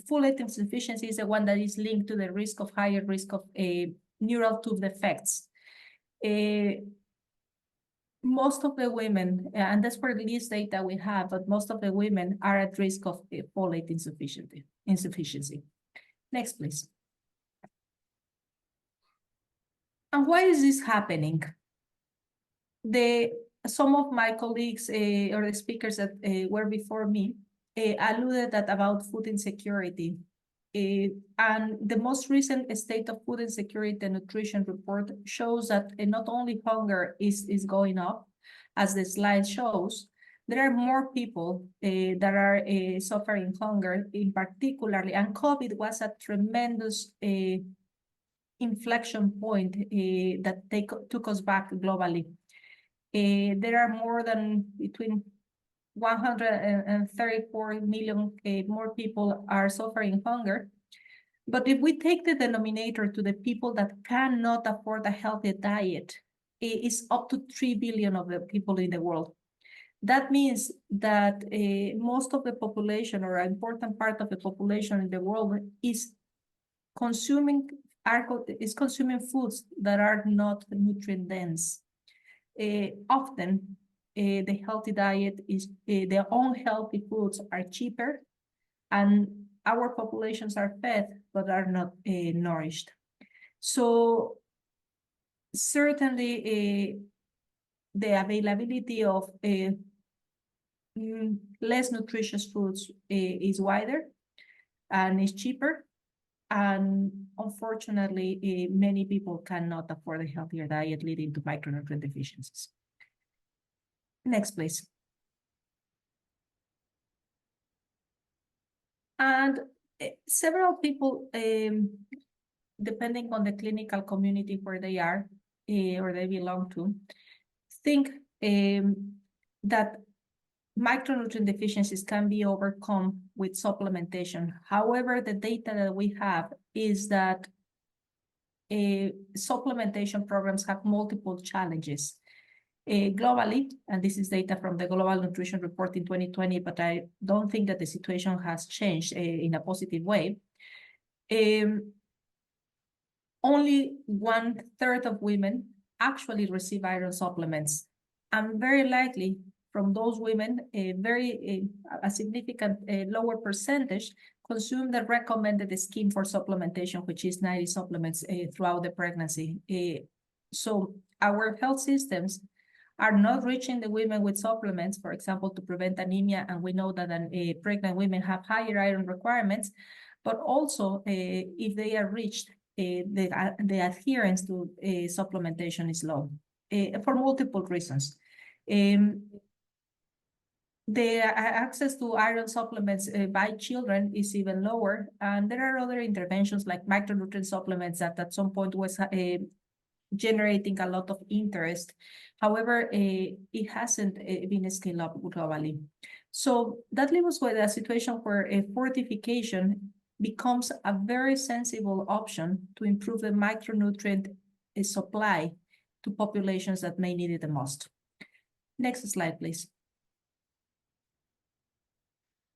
S7: folate insufficiency is the one that is linked to the higher risk of neural tube defects. Most of the women, and that's for the least data we have, but most of the women are at risk of folate insufficiency. Next, please. And why is this happening? Some of my colleagues or the speakers that were before me alluded that about food insecurity. And the most recent State of Food Insecurity and Nutrition report shows that not only hunger is going up, as the slide shows, there are more people that are suffering hunger in particularly, and COVID was a tremendous inflection point that took us back globally. There are more than between 134 million more people are suffering hunger. But if we take the denominator to the people that cannot afford a healthy diet, it is up to 3 billion of the people in the world. That means that most of the population, or an important part of the population in the world, is consuming foods that are not nutrient dense. Often, the healthy diet is the unhealthy foods are cheaper, and our populations are fed but are not nourished. So certainly the availability of less nutritious foods is wider and is cheaper. And unfortunately, many people cannot afford a healthier diet, leading to micronutrient deficiencies. Next, please. And several people, depending on the clinical community where they are or they belong to, think that micronutrient deficiencies can be overcome with supplementation. However, the data that we have is that supplementation programs have multiple challenges. Globally, and this is data from the Global Nutrition Report in 2020, but I don't think that the situation has changed in a positive way. Only 1/3 of women actually receive iron supplements, and very likely from those women, a significant lower percentage consume the recommended scheme for supplementation, which is 90 supplements throughout the pregnancy. So our health systems are not reaching the women with supplements, for example, to prevent anemia, and we know that pregnant women have higher iron requirements, but also if they are reached, the adherence to supplementation is low for multiple reasons. The access to iron supplements by children is even lower, and there are other interventions like micronutrient supplements that at some point was generating a lot of interest. However, it hasn't been scaled up globally. So that leaves us with a situation where a fortification becomes a very sensible option to improve the micronutrient supply to populations that may need it the most. Next slide, please.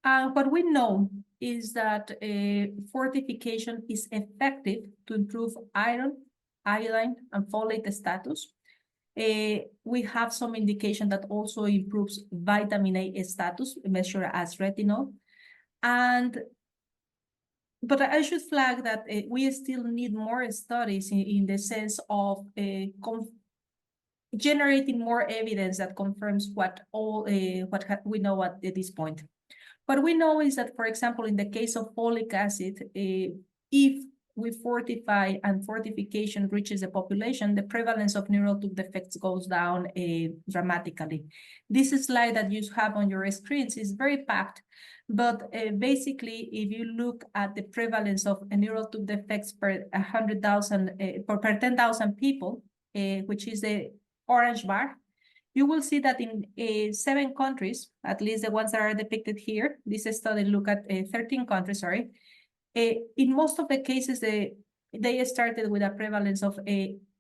S7: What we know is that fortification is effective to improve iron, iodine, and folate status. We have some indication that also improves vitamin A status, measured as retinol. But I should flag that we still need more studies in the sense of generating more evidence that confirms what we know at this point. What we know is that, for example, in the case of folic acid, if we fortify and fortification reaches the population, the prevalence of neural tube defects goes down dramatically. This slide that you have on your screens is very packed, but basically, if you look at the prevalence of neural tube defects per 100,000, per 10,000 people, which is the orange bar, you will see that in 7 countries, at least the ones that are depicted here, this study looked at 13 countries, sorry. In most of the cases, they started with a prevalence of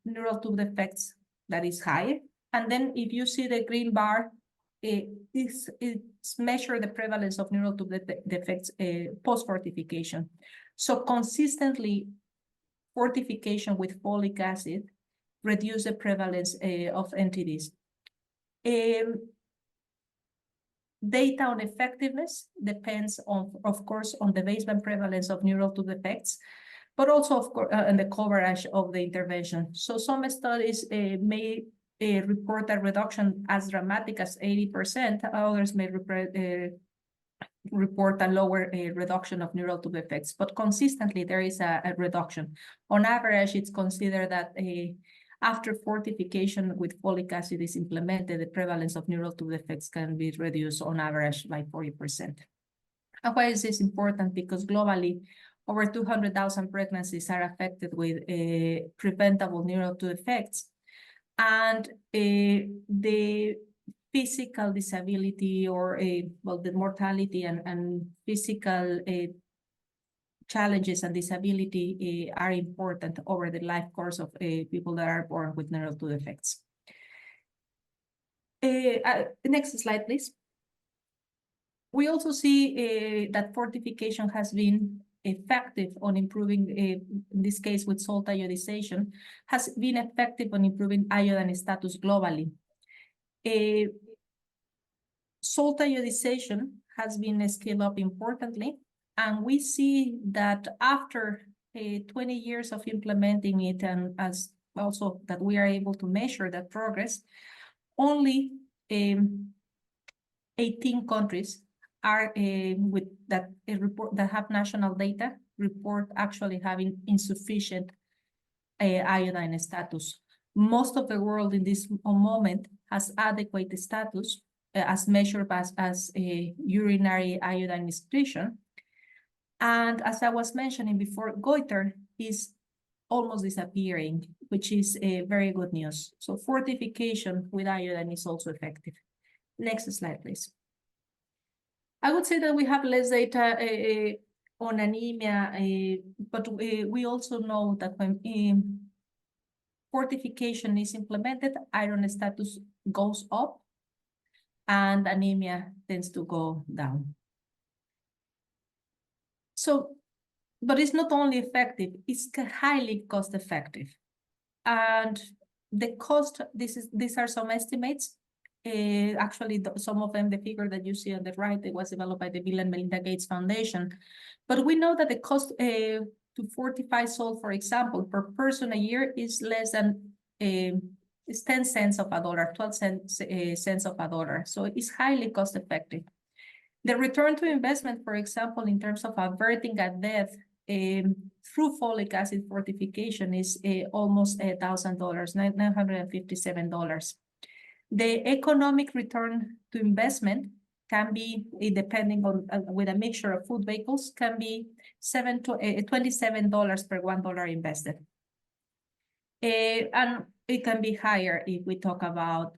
S7: neural tube defects that is high. And then if you see the green bar, it's measure the prevalence of neural tube defects post-fortification. So consistently, fortification with folic acid reduce the prevalence of NTDs. Data on effectiveness depends on, of course, on the baseline prevalence of neural tube defects, but also, of course, on the coverage of the intervention. So some studies may report a reduction as dramatic as 80%. Others may report a lower reduction of neural tube defects, but consistently there is a reduction. On average, it's considered that after fortification with folic acid is implemented, the prevalence of neural tube defects can be reduced on average by 40%. And why is this important? Because globally, over 200,000 pregnancies are affected with preventable neural tube defects. And the physical disability or well, the mortality and physical challenges and disability are important over the life course of people that are born with neural tube defects. Next slide, please. We also see that fortification has been effective on improving, in this case with salt iodization, has been effective on improving iodine status globally. Salt iodization has been scaled up importantly, And we see that after 20 years of implementing it, and as also that we are able to measure that progress, only 18 countries are with that report that have national data report actually having insufficient iodine status. Most of the world in this moment has adequate status as measured as a urinary iodine excretion. And as I was mentioning before, goiter is almost disappearing, which is very good news. So fortification with iodine is also effective. Next slide, please. I would say that we have less data on anemia, but we also know that when fortification is implemented, iron status goes up and anemia tends to go down. So, but it's not only effective, it's highly cost effective. And the cost, these are some estimates. Actually, some of them, the figure that you see on the right, it was developed by the Bill and Melinda Gates Foundation. But we know that the cost to fortify salt, for example, per person a year is less than it's 10 cents of a dollar, 12 cents of a dollar. So it's highly cost effective. The return to investment, for example, in terms of averting a death through folic acid fortification is almost $1,000, $957. The economic return to investment can be, depending on with a mixture of food vehicles, can be $27 per $1 invested. And it can be higher if we talk about,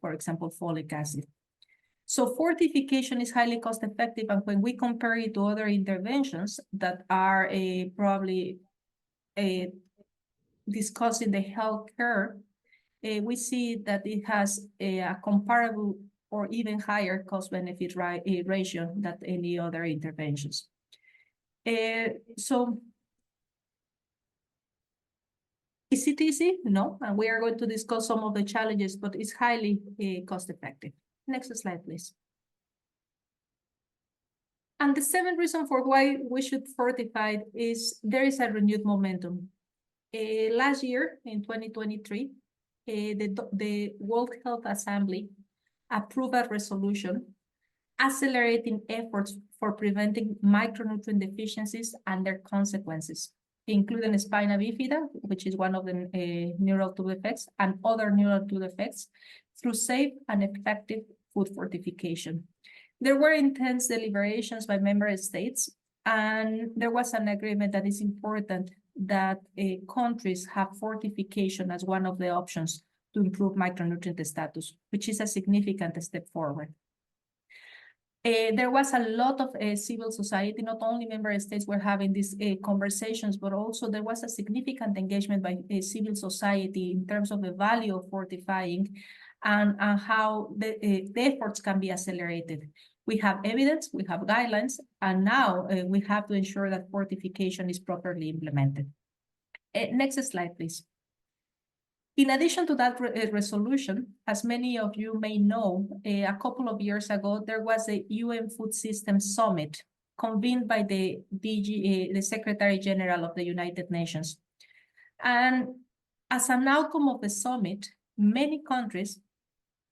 S7: for example, folic acid. So fortification is highly cost effective, and when we compare it to other interventions that are probably discussed in the healthcare, we see that it has a comparable or even higher cost-benefit ratio than any other interventions. So is it easy? No, and we are going to discuss some of the challenges, but it's highly cost-effective. Next slide, please. And the seventh reason for why we should fortify is there is a renewed momentum. Last year, in 2023, the World Health Assembly approved a resolution accelerating efforts for preventing micronutrient deficiencies and their consequences, including spina bifida, which is one of the neural tube defects, and other neural tube defects, through safe and effective food fortification. There were intense deliberations by member states, and there was an agreement that is important that countries have fortification as one of the options to improve micronutrient status, which is a significant step forward. There was a lot of civil society, not only member states were having these conversations, but also there was a significant engagement by civil society in terms of the value of fortifying and how the efforts can be accelerated. We have evidence, we have guidelines, and now we have to ensure that fortification is properly implemented. Next slide, please. In addition to that resolution, as many of you may know, a couple of years ago, there was a UN Food Systems Summit convened by the Secretary General of the United Nations. And as an outcome of the summit, many countries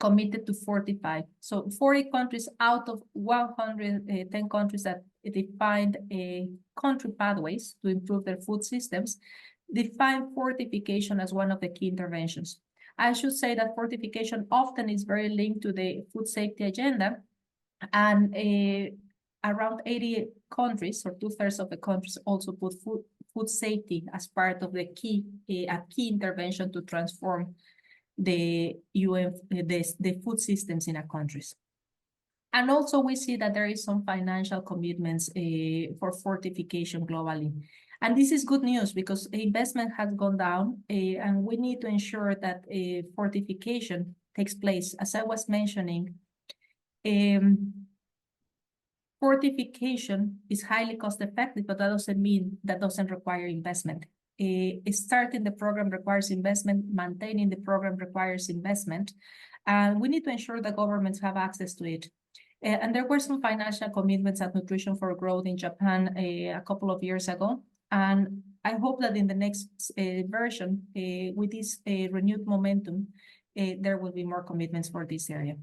S7: committed to fortify. So 40 countries out of 110 countries that defined country pathways to improve their food systems define fortification as one of the key interventions. I should say that fortification often is very linked to the food safety agenda, and around 80 countries, or 2/3 of the countries, also put food safety as part of the key intervention to transform the food systems in our countries. And also we see that there is some financial commitments for fortification globally. And this is good news because investment has gone down and we need to ensure that fortification takes place. As I was mentioning, fortification is highly cost effective, but that doesn't mean that doesn't require investment. Starting the program requires investment, maintaining the program requires investment, and we need to ensure that governments have access to it. And there were some financial commitments at Nutrition for Growth in Japan a couple of years ago. And I hope that in the next version, with this renewed momentum, there will be more commitments for this area.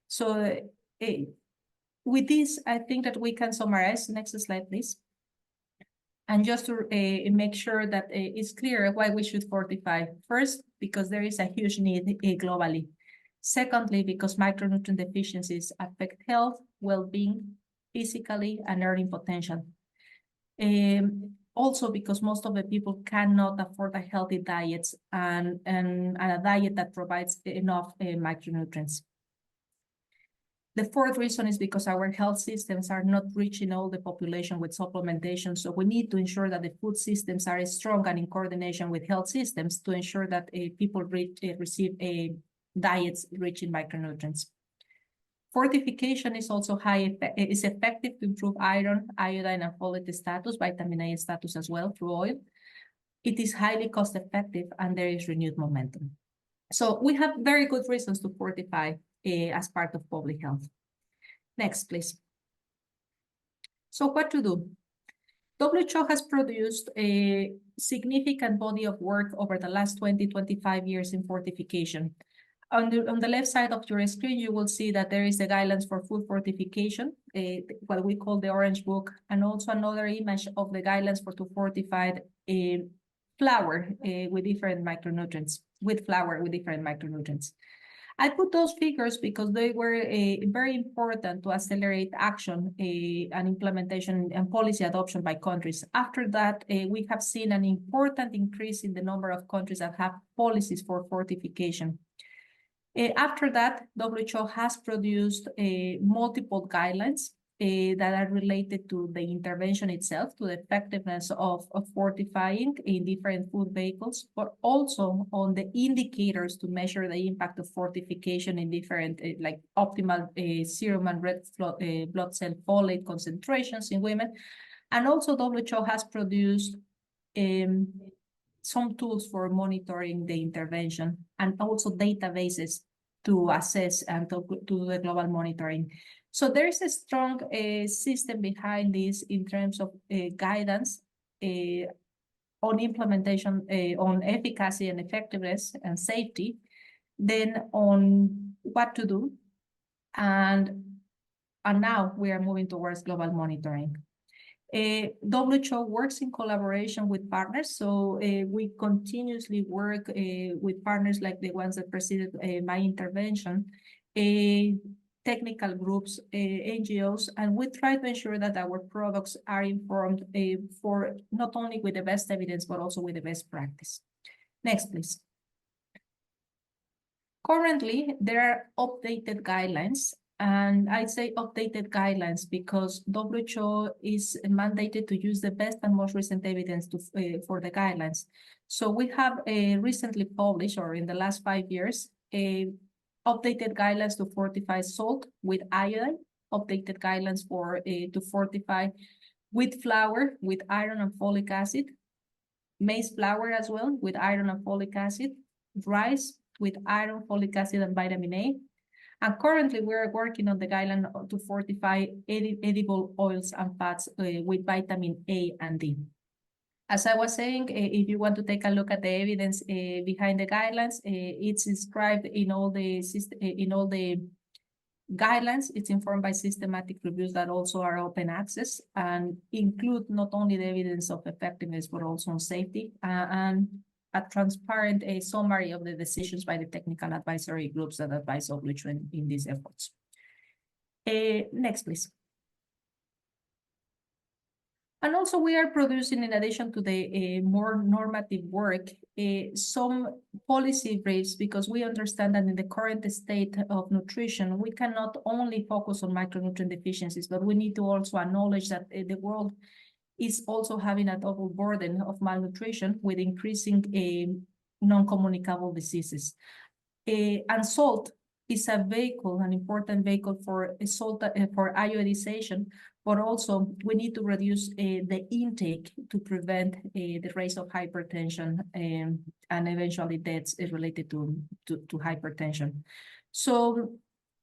S7: So with this, I think that we can summarize. Next slide, please. And just to make sure that it's clear why we should fortify. First, because there is a huge need globally. Secondly, because micronutrient deficiencies affect health, well-being, physically, and earning potential. Also because most of the people cannot afford a healthy diet and a diet that provides enough micronutrients. The fourth reason is because our health systems are not reaching all the population with supplementation. So we need to ensure that the food systems are strong and in coordination with health systems to ensure that people receive diets rich in micronutrients. Fortification is also is effective to improve iron, iodine, and folate status, vitamin A status as well through oil. It is highly cost effective and there is renewed momentum. So we have very good reasons to fortify as part of public health. Next, please. So what to do? WHO has produced a significant body of work over the last 20-25 years in fortification. On the left side of your screen, you will see that there is the guidelines for food fortification, what we call the Orange Book, and also another image of the guidelines for to fortify flour with different micronutrients, I put those figures because they were very important to accelerate action and implementation and policy adoption by countries. After that, we have seen an important increase in the number of countries that have policies for fortification. After that, WHO has produced multiple guidelines that are related to the intervention itself, to the effectiveness of fortifying in different food vehicles, but also on the indicators to measure the impact of fortification in different, like optimal serum and red blood cell folate concentrations in women. And also WHO has produced some tools for monitoring the intervention and also databases to assess and to do the global monitoring. So there is a strong system behind this in terms of guidance on implementation, on efficacy and effectiveness and safety, then on what to do. And now we are moving towards global monitoring. WHO works in collaboration with partners, so we continuously work with partners like the ones that preceded my intervention, technical groups, NGOs, and we try to ensure that our products are informed for not only with the best evidence, but also with the best practice. Next, please. Currently, there are updated guidelines. And I say updated guidelines because WHO is mandated to use the best and most recent evidence for the guidelines. So we have recently published, or in the last 5 years, updated guidelines to fortify salt with iodine, updated guidelines for to fortify wheat flour with iron and folic acid, maize flour as well with iron and folic acid, rice with iron, folic acid, and vitamin A. And currently, we're working on the guideline to fortify edible oils and fats with vitamin A and D. As I was saying, if you want to take a look at the evidence behind the guidelines, it's described in all the guidelines. It's informed by systematic reviews that also are open access and include not only the evidence of effectiveness, but also on safety and a transparent summary of the decisions by the technical advisory groups that advise WHO in these efforts. Next, please. And also we are producing, in addition to the more normative work, some policy briefs, because we understand that in the current state of nutrition, we cannot only focus on micronutrient deficiencies, but we need to also acknowledge that the world is also having a double burden of malnutrition with increasing non-communicable diseases. And salt is a vehicle, an important vehicle for salt for iodization, but also we need to reduce the intake to prevent the rise of hypertension and eventually deaths related to hypertension. So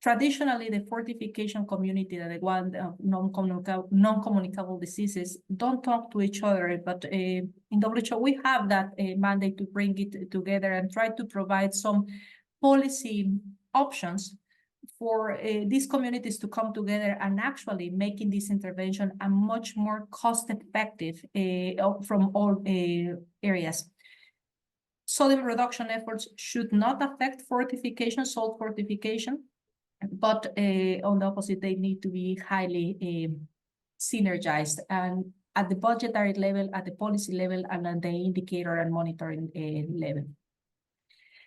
S7: Traditionally, the fortification community, that the one of non-communicable diseases, don't talk to each other. But in WHO, we have that mandate to bring it together and try to provide some policy options for these communities to come together and actually making this intervention a much more cost-effective from all areas. Sodium reduction efforts should not affect fortification, salt fortification, but on the opposite, they need to be highly synergized and at the budgetary level, at the policy level, and at the indicator and monitoring level.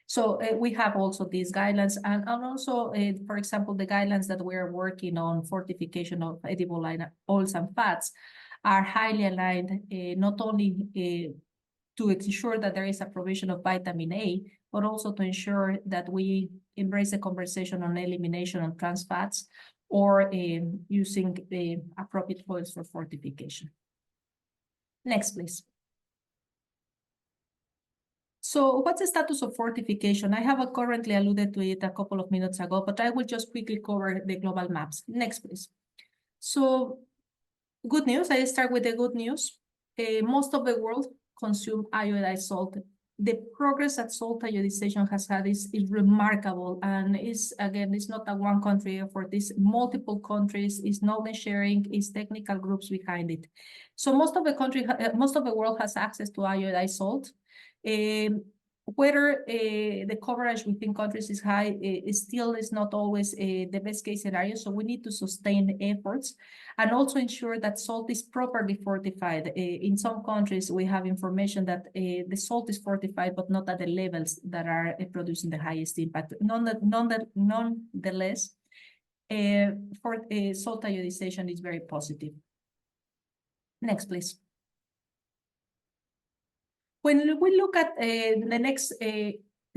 S7: So we have also these guidelines and also, for example, the guidelines that we're working on fortification of edible oils and fats are highly aligned, not only to ensure that there is a provision of vitamin A, but also to ensure that we embrace the conversation on elimination of trans fats or using appropriate oils for fortification. Next, please. So what's the status of fortification? I have currently alluded to it a couple of minutes ago, but I will just quickly cover the global maps. Next, please. So good news, I start with the good news. Most of the world consume iodized salt. The progress that salt iodization has had is remarkable, and it's not a one country effort, it's multiple countries, it's knowledge sharing, it's technical groups behind it. So most of the world has access to iodized salt. Whether the coverage within countries is high, it still is not always the best case scenario. So we need to sustain efforts and also ensure that salt is properly fortified. In some countries, we have information that the salt is fortified, but not at the levels that are producing the highest impact. Nonetheless, salt iodization is very positive. Next, please. When we look at the next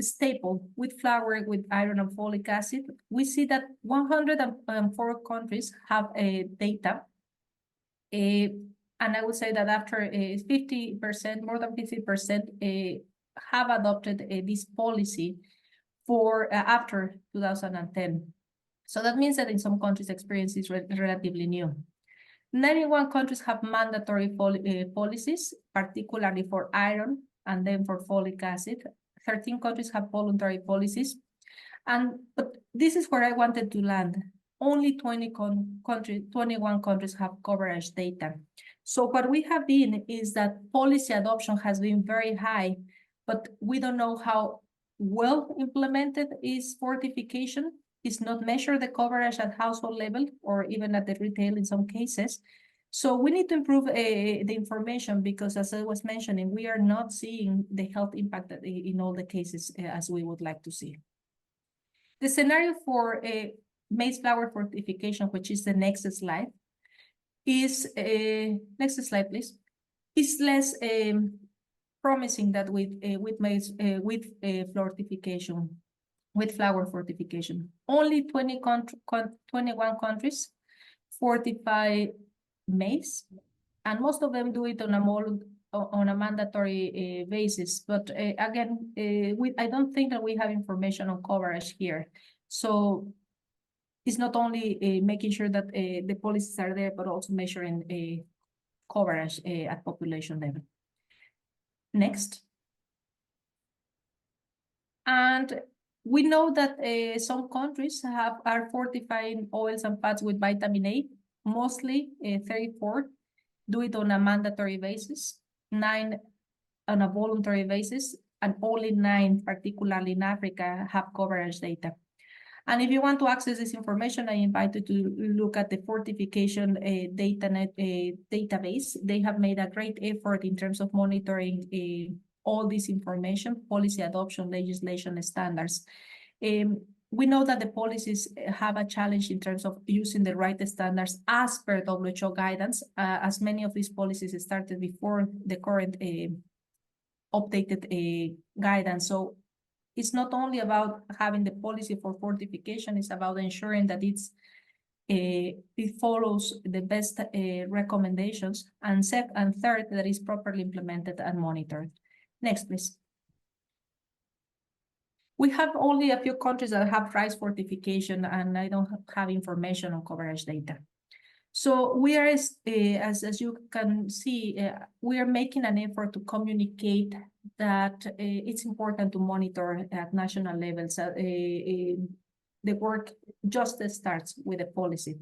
S7: staple, wheat flour with iron and folic acid, we see that 104 countries have data. And I would say that after 50%, more than 50% have adopted this policy for after 2010. So that means that in some countries, experience is relatively new. 91 countries have mandatory policies, particularly for iron and then for folic acid. 13 countries have voluntary policies. But this is where I wanted to land. Only 21 countries have coverage data. So what we have been is that policy adoption has been very high, but we don't know how well implemented is fortification. Is not measure the coverage at household level or even at the retail in some cases. So we need to improve the information because, as I was mentioning, we are not seeing the health impact in all the cases as we would like to see. The scenario for maize flour fortification, which is the next slide, is next slide, please. Is less promising that with maize fortification. With flour fortification. Only 21 countries fortify maize, and most of them do it on a mandatory basis. But again, I don't think that we have information on coverage here. So it's not only making sure that the policies are there, but also measuring coverage at population level. Next. And we know that some countries are fortifying oils and fats with vitamin A, mostly 34 do it on a mandatory basis, 9 on a voluntary basis, and only 9, particularly in Africa, have coverage data. And if you want to access this information, I invite you to look at the fortification database. They have made a great effort in terms of monitoring all this information, policy adoption, legislation, standards. We know that the policies have a challenge in terms of using the right standards as per WHO guidance, as many of these policies started before the current updated guidance. So it's not only about having the policy for fortification, it's about ensuring that it follows the best recommendations, and third, that is properly implemented and monitored. Next, please. We have only a few countries that have rice fortification, and I don't have information on coverage data. So we are, as you can see, we are making an effort to communicate that it's important to monitor at national levels. The work just starts with the policy.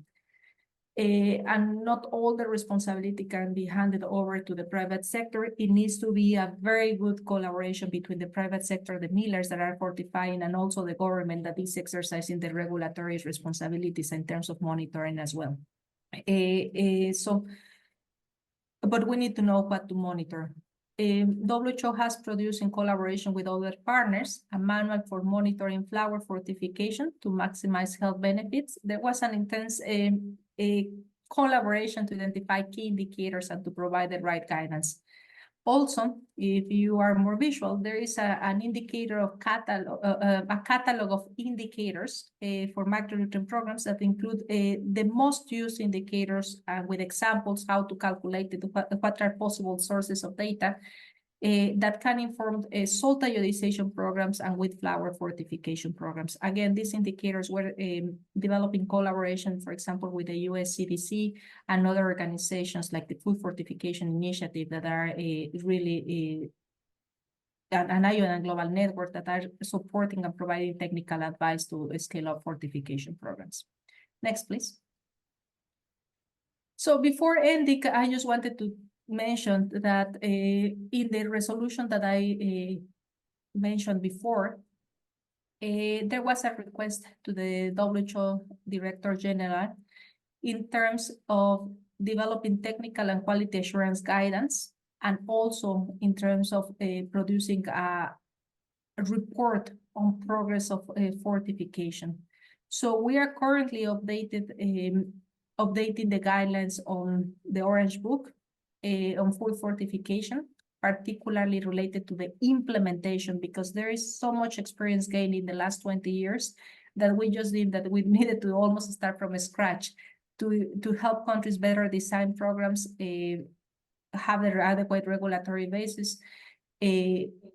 S7: And not all the responsibility can be handed over to the private sector. It needs to be a very good collaboration between the private sector, the millers that are fortifying, and also the government that is exercising the regulatory responsibilities in terms of monitoring as well. But we need to know what to monitor. WHO has produced, in collaboration with other partners, a manual for monitoring flower fortification to maximize health benefits. There was an intense collaboration to identify key indicators and to provide the right guidance. Also, if you are more visual, there is an indicator of a catalog of indicators for macronutrient programs that include the most used indicators with examples how to calculate it, what are possible sources of data that can inform salt iodization programs and with flower fortification programs. Again, these indicators were developed in collaboration, for example, with the US CDC and other organizations like the Food Fortification Initiative that are really an IO and global network that are supporting and providing technical advice to scale up fortification programs. Next, please. So before ending, I just wanted to mention that in the resolution that I mentioned before, there was a request to the WHO Director General in terms of developing technical and quality assurance guidance, and also in terms of producing a report on progress of fortification. So we are currently updating the guidelines on the Orange Book on food fortification, particularly related to the implementation, because there is so much experience gained in the last 20 years that we just deemed that we needed to almost start from scratch to help countries better design programs, have the adequate regulatory basis,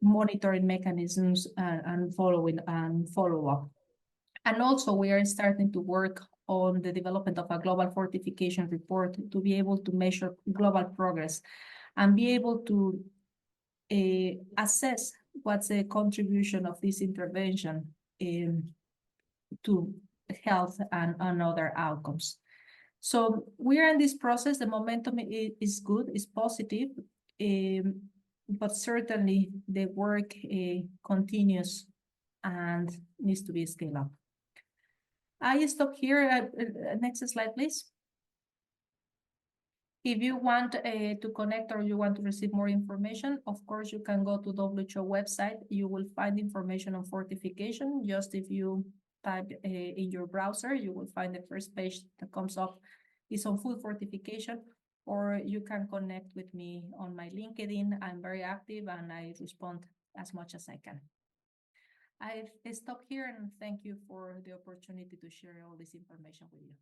S7: monitoring mechanisms, and follow-up. And also we are starting to work on the development of a global fortification report to be able to measure global progress and be able to assess what's the contribution of this intervention to health and other outcomes. So we are in this process. The momentum is good, is positive, but certainly the work continues and needs to be scaled up. I stop here. Next slide, please. If you want to connect or you want to receive more information, of course, you can go to WHO website. You will find information on fortification. Just if you type in your browser, you will find the first page that comes up is on food fortification, or you can connect with me on my LinkedIn. I'm very active and I respond as much as I can. I stop here and thank you for the opportunity to share all this information with you.